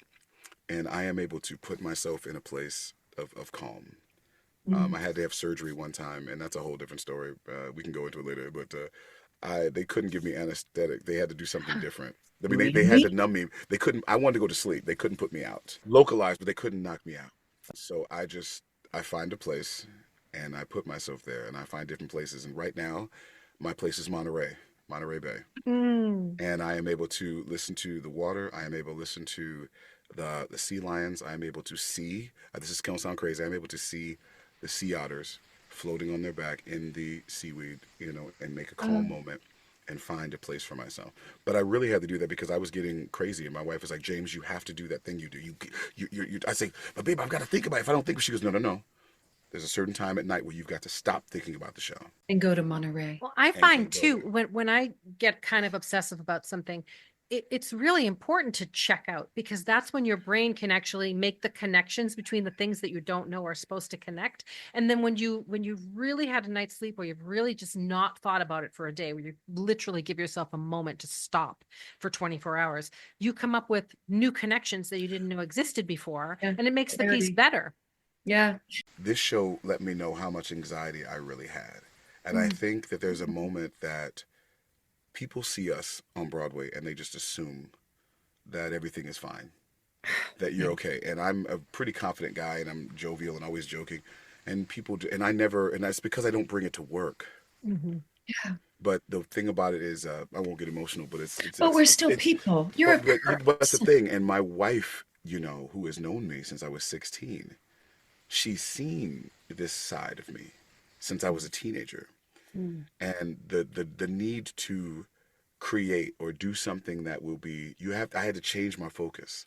and I am able to put myself in a place of calm. I had to have surgery one time, and that's a whole different story. We can go into it later, but they couldn't give me anesthetic. They had to do something different. I mean, they had to Really? numb me. They couldn't. I wanted to go to sleep. They couldn't put me out. Localized, but they couldn't knock me out. So I find a place, and I put myself there, and I find different places. And right now, my place is Monterey Bay, Mm. and I am able to listen to the water. I am able to listen to the sea lions. I am able to see. This is gonna sound crazy. I'm able to see the sea otters floating on their back in the seaweed, and make a calm moment and find a place for myself. But I really had to do that because I was getting crazy, and my wife was like, "James, you have to do that thing you do. You." I say, "But babe, I've got to think about it. If I don't think," she goes, "No, no, no. There's a certain time at night where you've got to stop thinking about the show." And go to Monterey. Well, I And find go too, there. when I get kind of obsessive about something, it's really important to check out, because that's when your brain can actually make the connections between the things that you don't know are supposed to connect. And then when you've really had a night's sleep, or you've really just not thought about it for a day, where you literally give yourself a moment to stop for 24 hours, you come up with new connections that you didn't know existed before, Yeah, and it makes the piece clarity. better. Yeah. This show let me know how much anxiety I really had. And I Mm. think that there's a moment that people see us on Broadway and they just assume that everything is fine, that you're okay. And I'm a pretty confident guy, and I'm jovial and always joking. And people do, and that's because I don't bring it to work. Mm-hmm. Yeah. But the thing about it is, I won't get emotional, but But we're still people. You're a but that's the person. thing. And my wife, who has known me since I was 16, she's seen this side of me since I was a teenager. Mm. And the need to create or do something that will be I had to change my focus,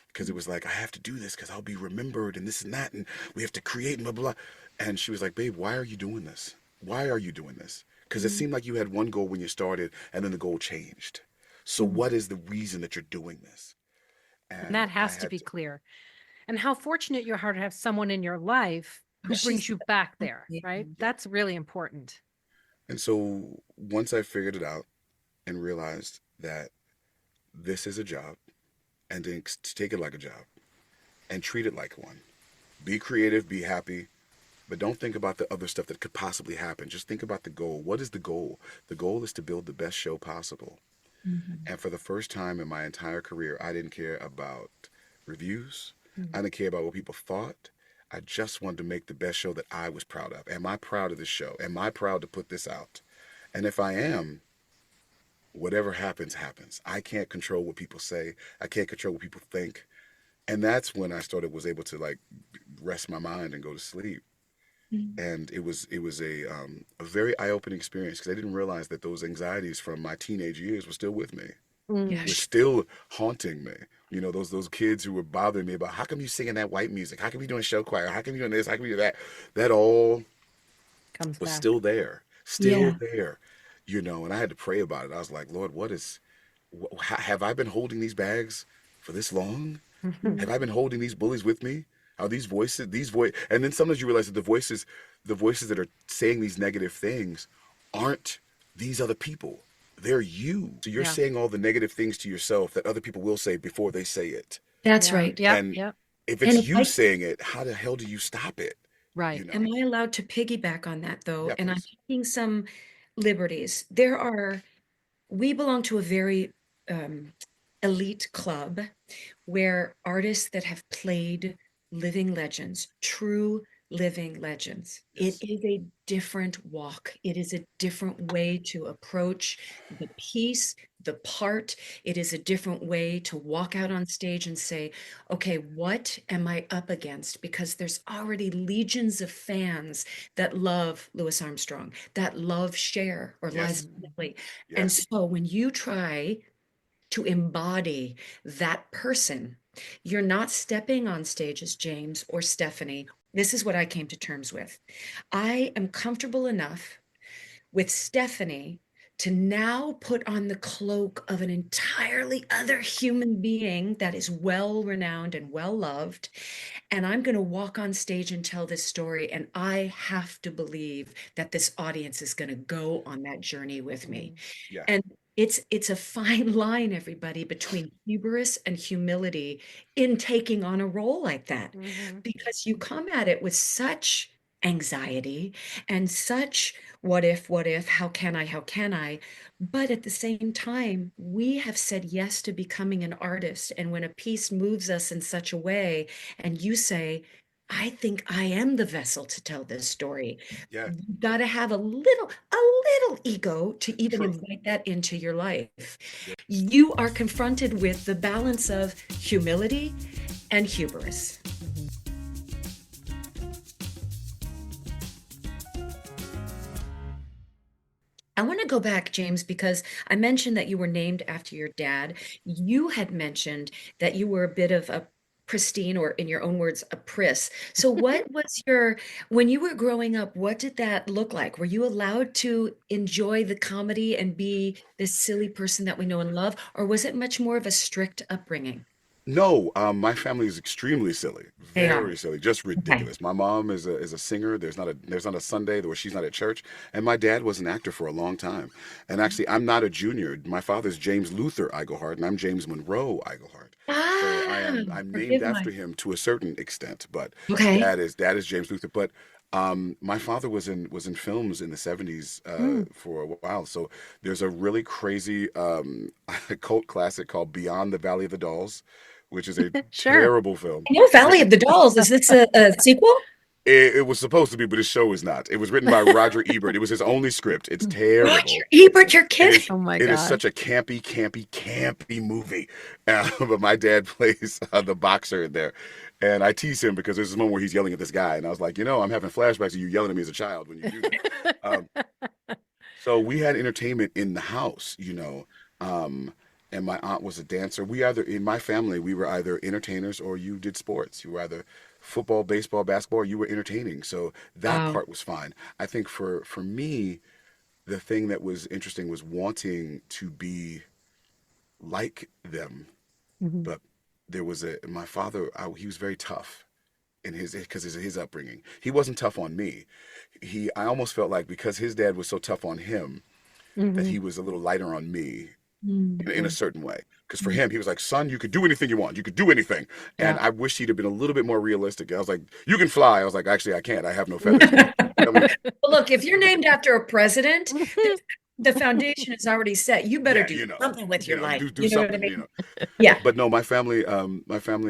because it was like, I have to do this because I'll be remembered and this and that, and we have to create and blah blah. And she was like, babe, why are you doing this? Why are you doing this? Because it seemed like you had one goal when you started, and then the goal changed. So what is the reason that you're doing this? And And that I has to had be to. clear. And how fortunate you are to have someone in your life who She's brings you back the there, yeah. right? Yeah. That's really important. And so once I figured it out and realized that this is a job, and to take it like a job, and treat it like one. Be creative, be happy, but don't think about the other stuff that could possibly happen. Just think about the goal. What is the goal? The goal is to build the best show possible. Mhm. And for the first time in my entire career, I didn't care about reviews. I Mhm. didn't care about what people thought. I just wanted to make the best show that I was proud of. Am I proud of this show? Am I proud to put this out? And if I am, whatever happens, happens. I can't control what people say. I can't control what people think. And that's when I was able to like rest my mind and go to sleep. Mhm. And it was a very eye-opening experience because I didn't realize that those anxieties from my teenage years were still with me, Mm. were Yes. still haunting me. You know, those kids who were bothering me about how come you singing that white music? How come you doing show choir? How come you doing this? How come you do that? That all Comes was back. still there, still Yeah. there. You know, and I had to pray about it. I was like, Lord, have I been holding these bags for this long? Mhm. Have I been holding these bullies with me? Are and then sometimes you realize that the voices that are saying these negative things aren't these other people. They're you. So you're Yeah. saying all the negative things to yourself that other people will say before they say it. That's Yeah. right. Yep. And Yep. if And it's if you I saying it, how the hell do you stop it? Right. You am know? I allowed to piggyback on that though? Yeah, And I'm please. taking some liberties. We belong to a very um, elite club where artists that have played living legends, true living legends. It Yes. is a different walk. It is a different way to approach the piece, the part. It is a different way to walk out on stage and say, okay, what am I up against? Because there's already legions of fans that love Louis Armstrong, that love Cher or Liza Yes. Mhm. Minnelli. And Yes. so when you try to embody that person, you're not stepping on stage as James or Stephanie. This is what I came to terms with. I am comfortable enough with Stephanie to now put on the cloak of an entirely other human being that is well renowned and well loved. And I'm going to walk on stage and tell this story. And I have to believe that this audience is going to go on that journey with me. Mhm. Yeah. And it's a fine line, everybody, between hubris and humility in taking on a role like that, Mhm. because you come at it with such anxiety and such what if, how can I? But at the same time, we have said yes to becoming an artist. And when a piece moves us in such a way, and you say, I think I am the vessel to tell this story. Yeah. You got to have a little ego to even True. invite that into your life. Yeah. You are confronted with the balance of humility and hubris. Mhm. I want to go back, James, because I mentioned that you were named after your dad. You had mentioned that you were a bit of a pristine, or in your own words, a priss. So, when you were growing up, what did that look like? Were you allowed to enjoy the comedy and be this silly person that we know and love, or was it much more of a strict upbringing? No, my family is extremely silly, They are. very silly, just Okay. ridiculous. My mom is a singer. There's not a Sunday where she's not at church, and my dad was an actor for a long time. And actually, I'm not a junior. My father's James Luther Iglehart, and I'm James Monroe Iglehart. So Ah, I'm named forgive after my. him to a certain extent, but Okay. dad is James Luther. But my father was in films in the '70s Mm. for a while. So there's a really crazy cult classic called Beyond the Valley of the Dolls, which is a Sure. terrible film. I know Valley Written, of the Dolls. Is this a sequel? it was supposed to be, but his show is not. It was written by Roger Ebert. It was his only script. It's Roger terrible. Ebert, you're It kidding. is Oh my it is God. such a campy, campy, campy movie. But my dad plays the boxer in there, and I tease him because there's this moment where he's yelling at this guy, and I was like, I'm having flashbacks of you yelling at me as a child when you do that. Um, so we had entertainment in the house, um, and my aunt was a dancer. In my family, we were either entertainers or you did sports. You were either football, baseball, basketball, or you were entertaining. So that Wow. part was fine. I think for me, the thing that was interesting was wanting to be like them, Mhm. but my father, he was very tough in his upbringing. He wasn't tough on me. I almost felt like because his dad was so tough on him that he Mhm. was a little lighter on me in a Mhm. certain way. Because for him, he was like, son, you could do anything you want. You could do anything. And Yeah. I wish he'd have been a little bit more realistic. I was like, you can fly. I was like, actually, I can't. I have no feathers. But I mean, Well, look, if you're named after a president, the foundation is already set. You better yeah, do something with your life. do You know what I something, mean? Yeah. But no, my family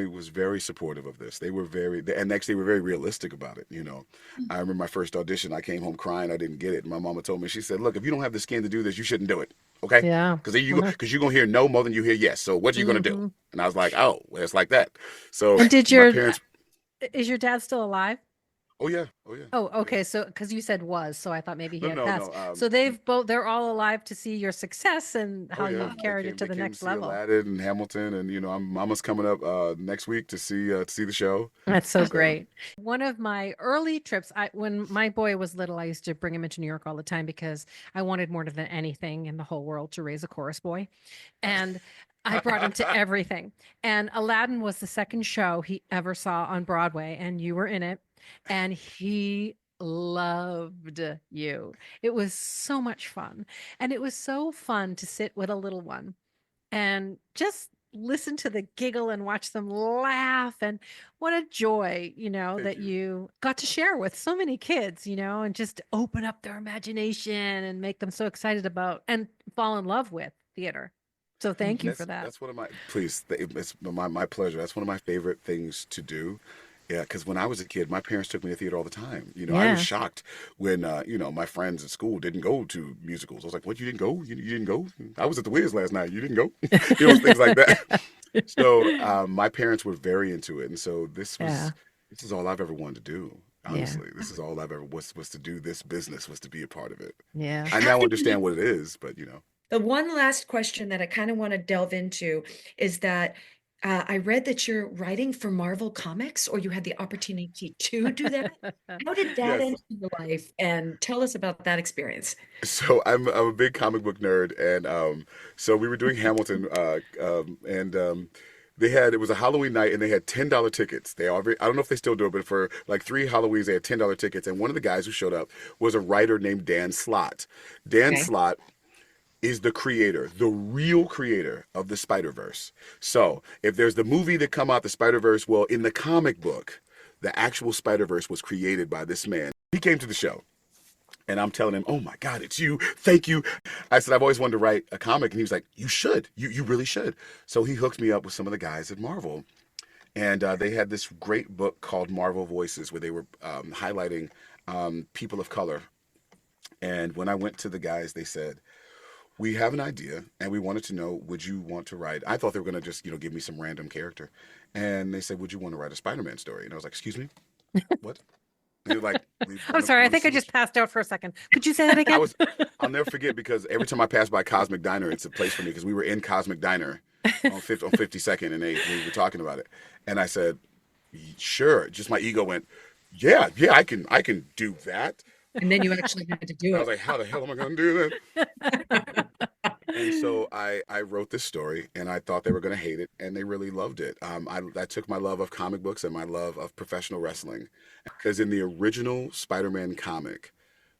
was very supportive of this. They were and next they were very realistic about it. I remember my first audition. I came home crying. I didn't get it. And my mama told me, she said, "Look, if you don't have the skin to do this, you shouldn't do it. Okay? Yeah. Because you're gonna hear no more than you hear yes. So what are you gonna do?" Mhm. And I was like, "Oh, well, it's like that." So And did my your parents. is your dad still alive? Oh yeah. Oh yeah. Oh, Oh yeah. okay. So, because you said was, so I thought maybe he No, had no, no. passed. So they're all alive to see your success and Oh how yeah, you've carried it to they the came to next see level. Aladdin and Hamilton, and Mama's coming up next week to see the show. That's so So great. One of my early trips, when my boy was little, I used to bring him into New York all the time because I wanted more than anything in the whole world to raise a chorus boy. And I brought him to everything. And Aladdin was the second show he ever saw on Broadway, and you were in it. And he loved you. It was so much fun. And it was so fun to sit with a little one and just listen to the giggle and watch them laugh. And what a joy, thank that you. you got to share with so many kids, and just open up their imagination and make them so excited about and fall in love with theater. So thank And you for that. that's one of my please. It's my pleasure. That's one of my favorite things to do. Yeah, because when I was a kid, my parents took me to theater all the time. I was Yeah. shocked when my friends at school didn't go to musicals. I was like, "What? You didn't go? You didn't go? I was at the Wiz last night. You didn't go?" Things like that. So my parents were very into it, and so Yeah. this is all I've ever wanted to do. Yeah. Honestly, this is all I've ever was to do this business, was to be a part of it. Yeah. I now understand what it is, but The one last question that I kind of want to delve into is that I read that you're writing for Marvel Comics, or you had the opportunity to do that. How did that yes. enter your life? And tell us about that experience. So I'm a big comic book nerd, and so we were doing Hamilton, and it was a Halloween night, and they had $10 tickets. I don't know if they still do it, but for like 3 Halloweens they had $10 tickets, and one of the guys who showed up was a writer named Dan Slott. Dan Okay. Slott is the real creator of the Spider-Verse. So if there's the movie that come out, the Spider-Verse, well, in the comic book, the actual Spider-Verse was created by this man. He came to the show. And I'm telling him, "Oh my God, it's you. Thank you." I said, "I've always wanted to write a comic." And he was like, "You should. You really should." So he hooked me up with some of the guys at Marvel. And they had this great book called Marvel Voices, where they were highlighting people of color. And when I went to the guys, they said, "We have an idea, and we wanted to know, would you want to write?" I thought they were going to just, give me some random character. And they said, "Would you want to write a Spider-Man story?" And I was like, "Excuse me? What?" And they were like, "We I'm want to, sorry. I want to think I see what just passed out for a second. Could you say that I again? was I'll never forget, because every time I pass by Cosmic Diner, it's a place for me, because we were in Cosmic Diner on 52nd and 8th. We were talking about it. And I said, "Sure." Just my ego went, "Yeah, yeah, I can do that." And then you actually had to do I was it. like, "How the hell am I going to do that?" And so I wrote this story, and I thought they were going to hate it, and they really loved it. I took my love of comic books and my love of professional wrestling, because in the original Spider-Man comic,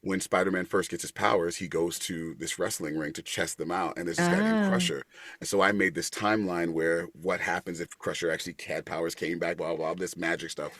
when Spider-Man first gets his powers, he goes to this wrestling ring to test them out, and there's this guy named Ah. Crusher. And so I made this timeline where what happens if Crusher actually had powers, came back, blah, blah, blah, this magic stuff.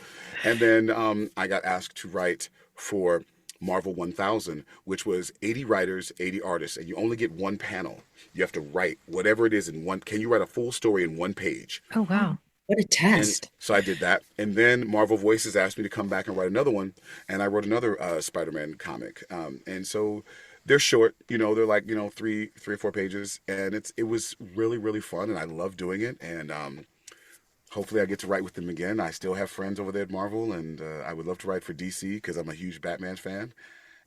And then I got asked to write for Marvel 1000, which was 80 writers, 80 artists, and you only get one panel. You have to write whatever it is in one. Can you write a full story in one page? Oh, wow. What a And test. so I did that. And then Marvel Voices asked me to come back and write another one. And I wrote another Spider-Man comic. And so they're short, they're like, 3 or 4 pages. And it was really, really fun. And I love doing it. And hopefully I get to write with them again. I still have friends over there at Marvel. And I would love to write for DC, because I'm a huge Batman fan.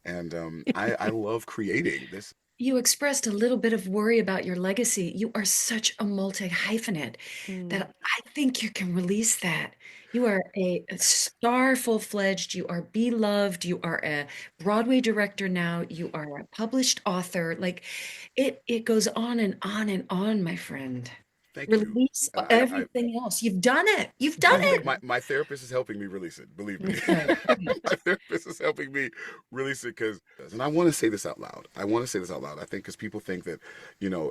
And I love creating this. You expressed a little bit of worry about your legacy. You are such a multi-hyphenate Mm. that I think you can release that. You are a star full-fledged. You are beloved. You are a Broadway director now. You are a published author. Like it goes on and on and on, my friend. Thank you. Release And I everything else. You've done it. You've done it. my therapist is helping me release it. Believe me, Right. my therapist is helping me release it because. And I want to say this out loud. I want to say this out loud. I think because people think that,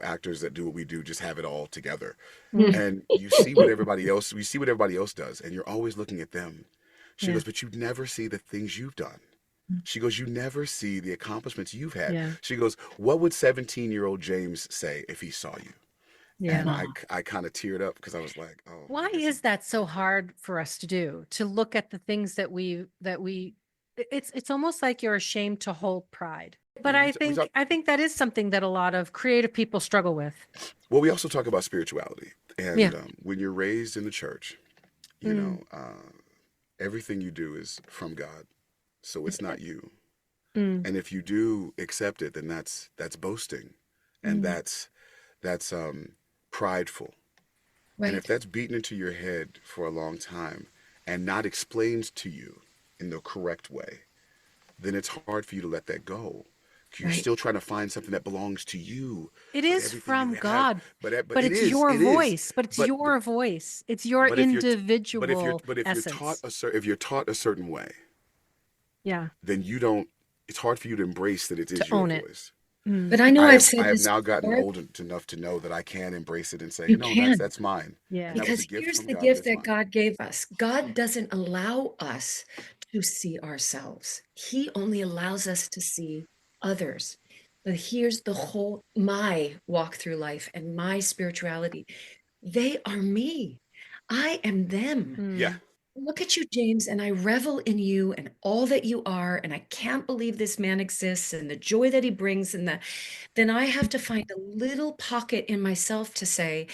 actors that do what we do just have it all together, and you see what everybody else. We see what everybody else does, and you're always looking at them. She Yeah. goes, but you never see the things you've done. She goes, you never see the accomplishments you've had. Yeah. She goes, what would 17-year-old James say if he saw you? Yeah. And I kind of teared up because I was like, oh. Why is that so hard for us to do? To look at the things that we it's almost like you're ashamed to hold pride. But Yeah, I think that is something that a lot of creative people struggle with. well, we also talk about spirituality. And Yeah. when you're raised in the church, everything you do is from God. So it's not you. And if you do accept it, then that's boasting. And that's prideful. And Right. if that's beaten into your head for a long time and not explained to you in the correct way, then it's hard for you to let that go. You're Right. still trying to find something that belongs to you. It but is everything from you have- God, but but it it's is, your it is. voice. But it's But- your voice. It's your but if you're individual but if you're taught essence. if you're taught a certain way, Yeah. then you don't. It's hard for you to embrace that it is To your own it. voice. But I know I've said I have this now gotten before. old enough to know that I can embrace it and say, You no, can. that's mine. Yeah. And that was Because a gift here's from the God. gift That's that mine. God gave us. God doesn't allow us to see ourselves. He only allows us to see others. But here's the whole my walk through life and my spirituality. They are me. I am them. Yeah. Look at you, James, and I revel in you and all that you are. And I can't believe this man exists and the joy that he brings. And then I have to find a little pocket in myself to say,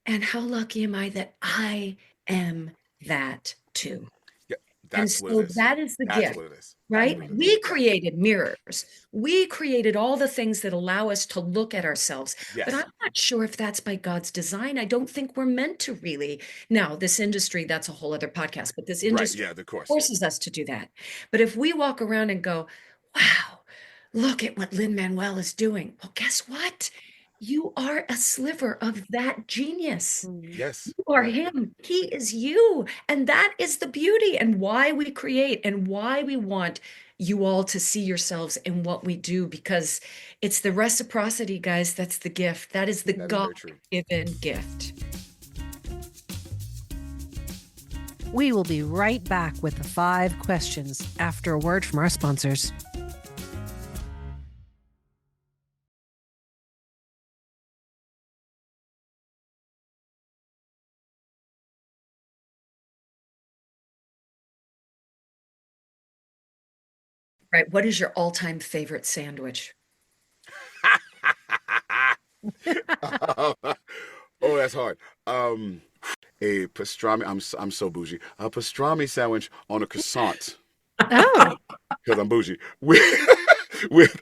and how lucky am I that I am that too? Yeah. And That's what so it is. that is the That's gift, what it is. That's right? what it is. We Yeah. created mirrors. We created all the things that allow us to look at ourselves. But Yes. I'm not sure if that's by God's design. I don't think we're meant to really. Now, this industry, that's a whole other podcast, but this Right. industry Yeah. Of course. forces us to do that. But if we walk around and go, wow, look at what Lin-Manuel is doing. Well, guess what? You are a sliver of that genius. Yes. You are Yeah. him. He is you. And that is the beauty and why we create and why we want you all to see yourselves in what we do, because it's the reciprocity, guys. That's the gift. That is the That is very true. God-given gift. We will be right back with the 5 questions after a word from our sponsors. Right. What is your all-time favorite sandwich? Oh, that's hard. A pastrami. I'm so bougie. A pastrami sandwich on a croissant Oh, because I'm bougie with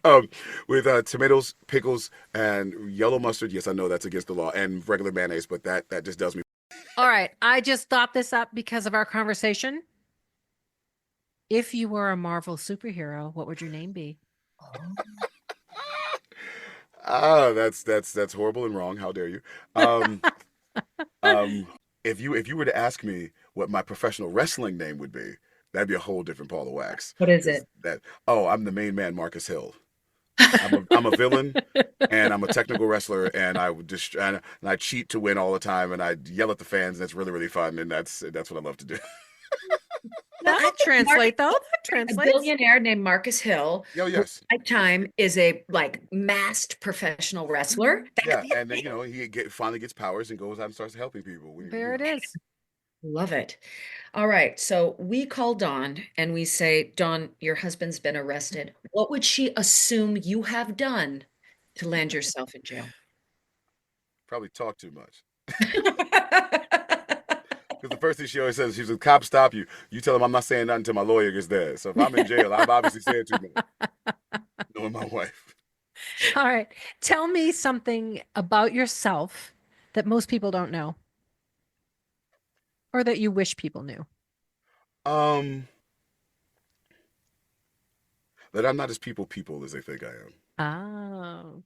tomatoes, pickles, and yellow mustard. Yes, I know that's against the law, and regular mayonnaise, but that just does me. all right. I just thought this up because of our conversation. If you were a Marvel superhero, what would your name be? That's horrible and wrong. How dare you? Um, if you were to ask me what my professional wrestling name would be, that'd be a whole different ball of wax. What is 'Cause it? I'm the main man, Marcus Hill. I'm a villain, and I'm a technical wrestler, and I would just and I cheat to win all the time, and I yell at the fans. And that's really really fun, and that's what I love to do. That translate though. That A translates. billionaire named Marcus Hill, Oh who yes, at time is a masked professional wrestler. yeah, and then he finally gets powers and goes out and starts helping people. There it is. Love it. All right. So we call Dawn and we say, Dawn, your husband's been arrested. What would she assume you have done to land yourself in jail? Probably talk too much. Because the first thing she always says, she's like, "Cops stop you. You tell them I'm not saying nothing until my lawyer gets there. So if I'm in jail, I've obviously said too much." Knowing my wife. All right. Tell me something about yourself that most people don't know or that you wish people knew. That I'm not as people as they think I am. Oh,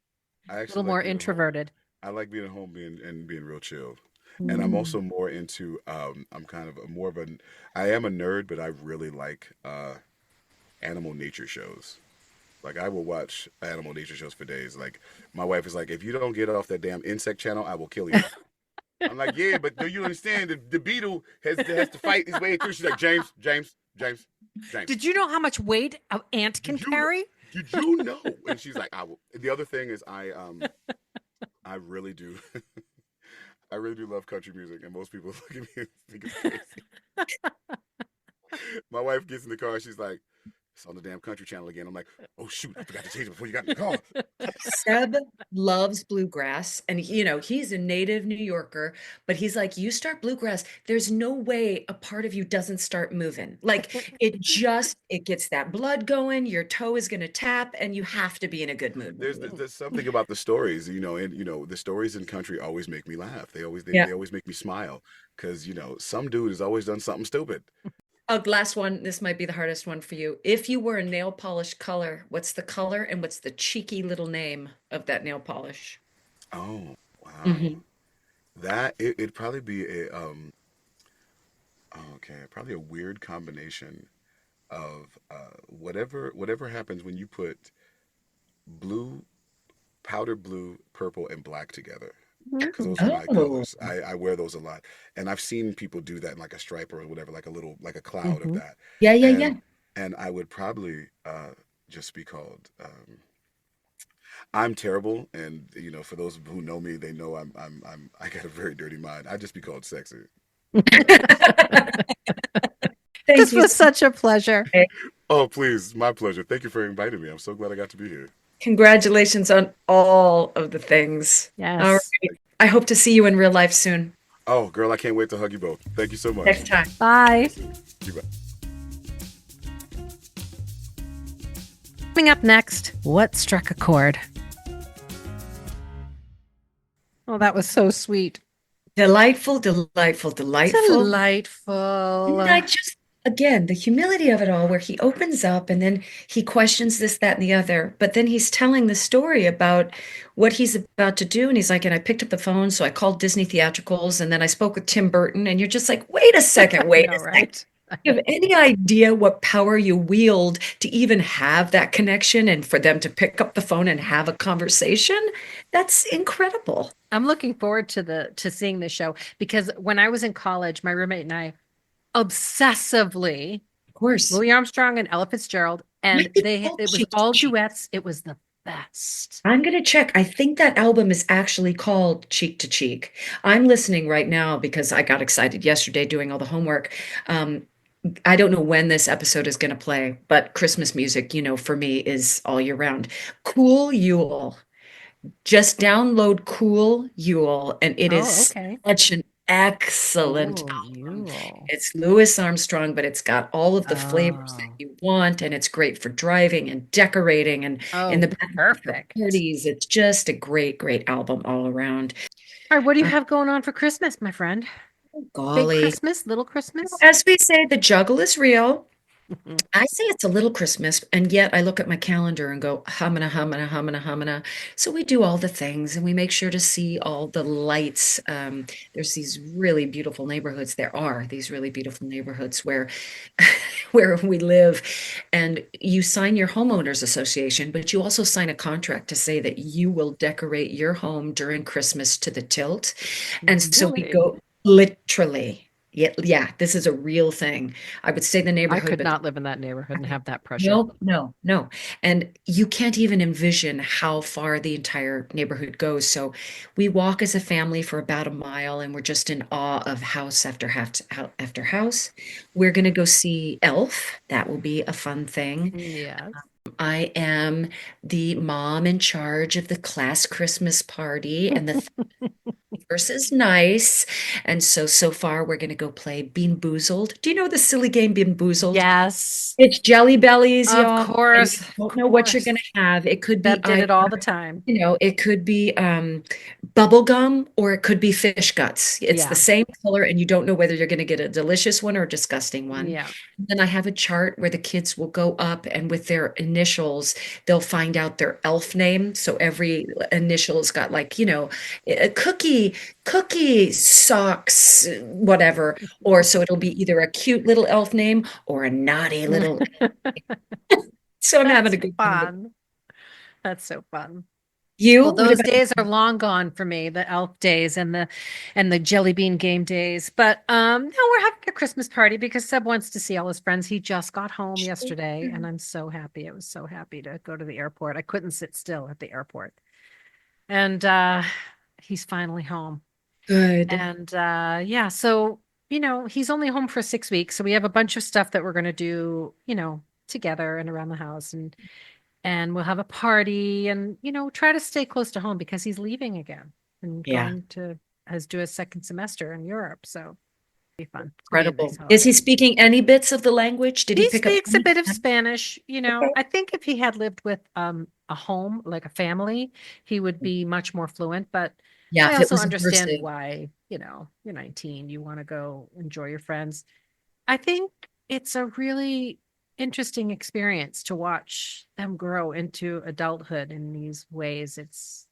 I a actually little more like being alone. introverted. I like being at home being real chill. And I'm Mm. also more into I'm kind of a, more of a I am a nerd, but I really like animal nature shows. Like I will watch animal nature shows for days. Like my wife is like, if you don't get off that damn insect channel, I will kill you. I'm like, yeah, but do you understand the beetle has to fight his way through? She's like, James, James, James, James. Did you know how much weight an ant can Did you know? carry? Did you know? And she's like, I will. The other thing is, I really do, I really do love country music, and most people look at me and think it's crazy. My wife gets in the car, she's like, it's on the damn country channel again. I'm like, oh shoot, I forgot to change it before you got in the car. Seb loves bluegrass, and he's a native New Yorker, but he's like, you start bluegrass, there's no way a part of you doesn't start moving. Like it gets that blood going, your toe is gonna tap, and you have to be in a good mood. There's something about the stories, and the stories in country always make me laugh. Yeah. They always make me smile because some dude has always done something stupid. Oh, last one. This might be the hardest one for you. If you were a nail polish color, what's the color and what's the cheeky little name of that nail polish? Oh wow, Hmm. it'd probably be a okay, probably a weird combination of whatever happens when you put blue, powder blue, purple, and black together. Because those are my Oh, colors. I wear those a lot, and I've seen people do that in like a stripe or whatever, like a cloud of Mhm. that, yeah, yeah, yeah. and I would probably just be called. I'm terrible, and for those who know me, they know I got a very dirty mind. I'd just be called sexy. Thank This you was so such a pleasure. much. Oh, please, my pleasure. Thank you for inviting me. I'm so glad I got to be here. Congratulations on all of the things. All Yes. right. I hope to see you in real life soon. Oh, girl, I can't wait to hug you both. Thank you so much. Next time. Bye. You bet. Coming up next, what struck a chord? Oh, that was so sweet. Delightful, delightful, delightful. And Delightful. I just, again, the humility of it all, where he opens up and then he questions this, that, and the other. But then he's telling the story about what he's about to do. And he's like, and I picked up the phone. So I called Disney Theatricals and then I spoke with Tim Burton. And you're just like, wait a second, I wait know, a second. right? You have any idea what power you wield to even have that connection and for them to pick up the phone and have a conversation? That's incredible. I'm looking forward to seeing this show because when I was in college, my roommate and I obsessively Of course. Louis Armstrong and Ella Fitzgerald, and Might be called it was Cheek to all Cheek. duets. It was the best. I'm going to check. I think that album is actually called Cheek to Cheek. I'm listening right now because I got excited yesterday doing all the homework. Um, I don't know when this episode is going to play, but Christmas music, for me is all year round. Cool Yule. Just download Cool Yule, and it Oh, is okay. such an excellent Cool, album. you. It's Louis Armstrong, but it's got all of the flavors that Oh, you want, and it's great for driving and decorating and in the oh, back for perfect. parties. It's just a great, great album all around. All right, what do you Uh, have going on for Christmas, my friend? Big golly. Christmas, little Christmas? As we say, the juggle is real. Mhm. I say it's a little Christmas, and yet I look at my calendar and go, humana, humana, humana, humana. So we do all the things and we make sure to see all the lights. There's these really beautiful neighborhoods. There are these really beautiful neighborhoods where where we live, and you sign your homeowners association, but you also sign a contract to say that you will decorate your home during Christmas to the tilt. And so we Really? go literally. Yeah, yeah, this is a real thing. I would say the I neighborhood, could but not live in that neighborhood and have that pressure. no, no, no. And you can't even envision how far the entire neighborhood goes. So we walk as a family for about a mile and we're just in awe of house after after house. We're going to go see Elf. That will be a fun thing. Yes. I am the mom in charge of the class Christmas party and the Purse is nice. And so far we're going to go play Bean Boozled. Do you know the silly game Bean Boozled? Yes, It's Jelly Bellies, of y'all, and course, you of don't know what you're course. going to have. It could be Deb did it all the time. it could be bubble gum or it could be fish guts. It's the Yeah, same color, and you don't know whether you're going to get a delicious one or a disgusting one. yeah. And then I have a chart where the kids will go up and with their initials, they'll find out their elf name. So every initial's got like, a cookie socks, whatever. Or so it'll be either a cute little elf name or a naughty little. So I'm having That's a good time with fun. That's so fun. you. Well, What those about days are long gone for me, the elf days and the jelly bean game days. But no, we're having a Christmas party because Seb wants to see all his friends. He just got home yesterday, and I'm so happy. I was so happy to go to the airport. I couldn't sit still at the airport. And he's finally home. good? And yeah, so he's only home for 6 weeks. So we have a bunch of stuff that we're gonna do, together and around the house. And we'll have a party and try to stay close to home because he's leaving again and Yeah, going to has do a second semester in Europe. So it'll be fun. It's gonna be a incredible. nice Is he holiday. speaking any bits of the language? Did he He pick up speaks a any? bit of Spanish. Okay. I think if he had lived with a home, like a family, he would be much more fluent. But Yeah, I if it also was understand immersive. why, you're 19, you want to go enjoy your friends. I think it's a really interesting experience to watch them grow into adulthood in these ways. It's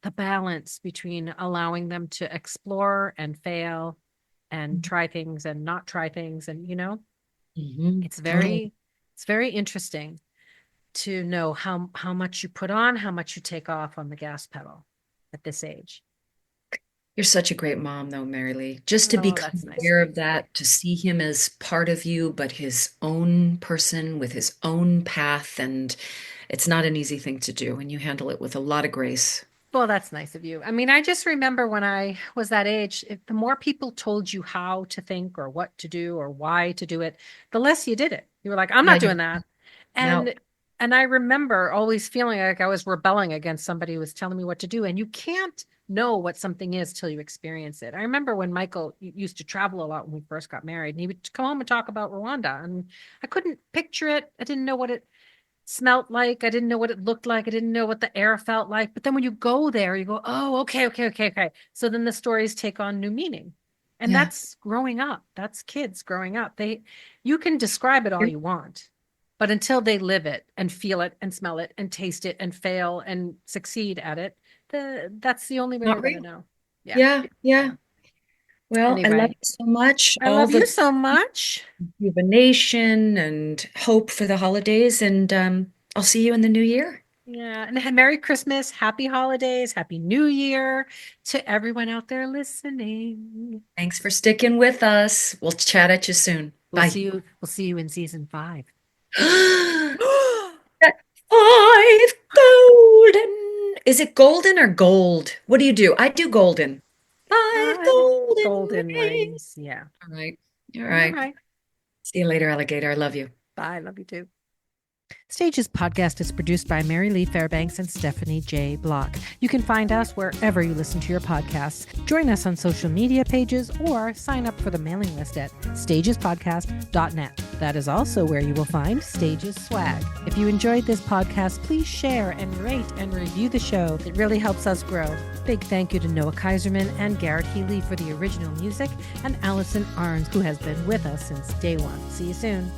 the balance between allowing them to explore and fail and try things and not try things. And, it's Totally. very interesting to know how much you put on, how much you take off on the gas pedal at this age. You're such a great mom, though, Mary Lee. Just to Oh, become that's nice of aware you. of that, to see him as part of you, but his own person with his own path. And it's not an easy thing to do. And you handle it with a lot of grace. Well, that's nice of you. I mean, I just remember when I was that age, if the more people told you how to think or what to do or why to do it, the less you did it. You were like, I'm Yeah, not doing that. no, And I remember always feeling like I was rebelling against somebody who was telling me what to do. And you can't know what something is till you experience it. I remember when Michael used to travel a lot when we first got married, and he would come home and talk about Rwanda, and I couldn't picture it. I didn't know what it smelt like. I didn't know what it looked like. I didn't know what the air felt like. But then when you go there, you go, oh, okay, okay, okay, okay. So then the stories take on new meaning. And yeah. that's growing up. That's kids growing up. You can describe it all you want, but until they live it and feel it and smell it and taste it and fail and succeed at it, that's the only way Not they're going to real. know. Yeah. Yeah, yeah. Yeah. Well, I love Anyway, you so much. I All love you the so much. rejuvenation and hope for the holidays. And I'll see you in the new year. Yeah. And Merry Christmas, Happy Holidays, Happy New Year to everyone out there listening. Thanks for sticking with us. We'll chat at you soon. Bye. We'll see you in season 5. That five golden. Is it golden or gold? What do you do? I do golden. Five 5 golden golden rings. rings. Yeah. All right. All All right. right. See you later, alligator. I love you. Bye. Love you too. Stages podcast is produced by Mary Lee Fairbanks and Stephanie J. Block. You can find us wherever you listen to your podcasts. Join us on social media pages or sign up for the mailing list at stagespodcast.net. That is also where you will find Stages swag. If you enjoyed this podcast, please share and rate and review the show. It really helps us grow. Big thank you to Noah Kaiserman and Garrett Healy for the original music, and Allison Arns, who has been with us since day one. See you soon.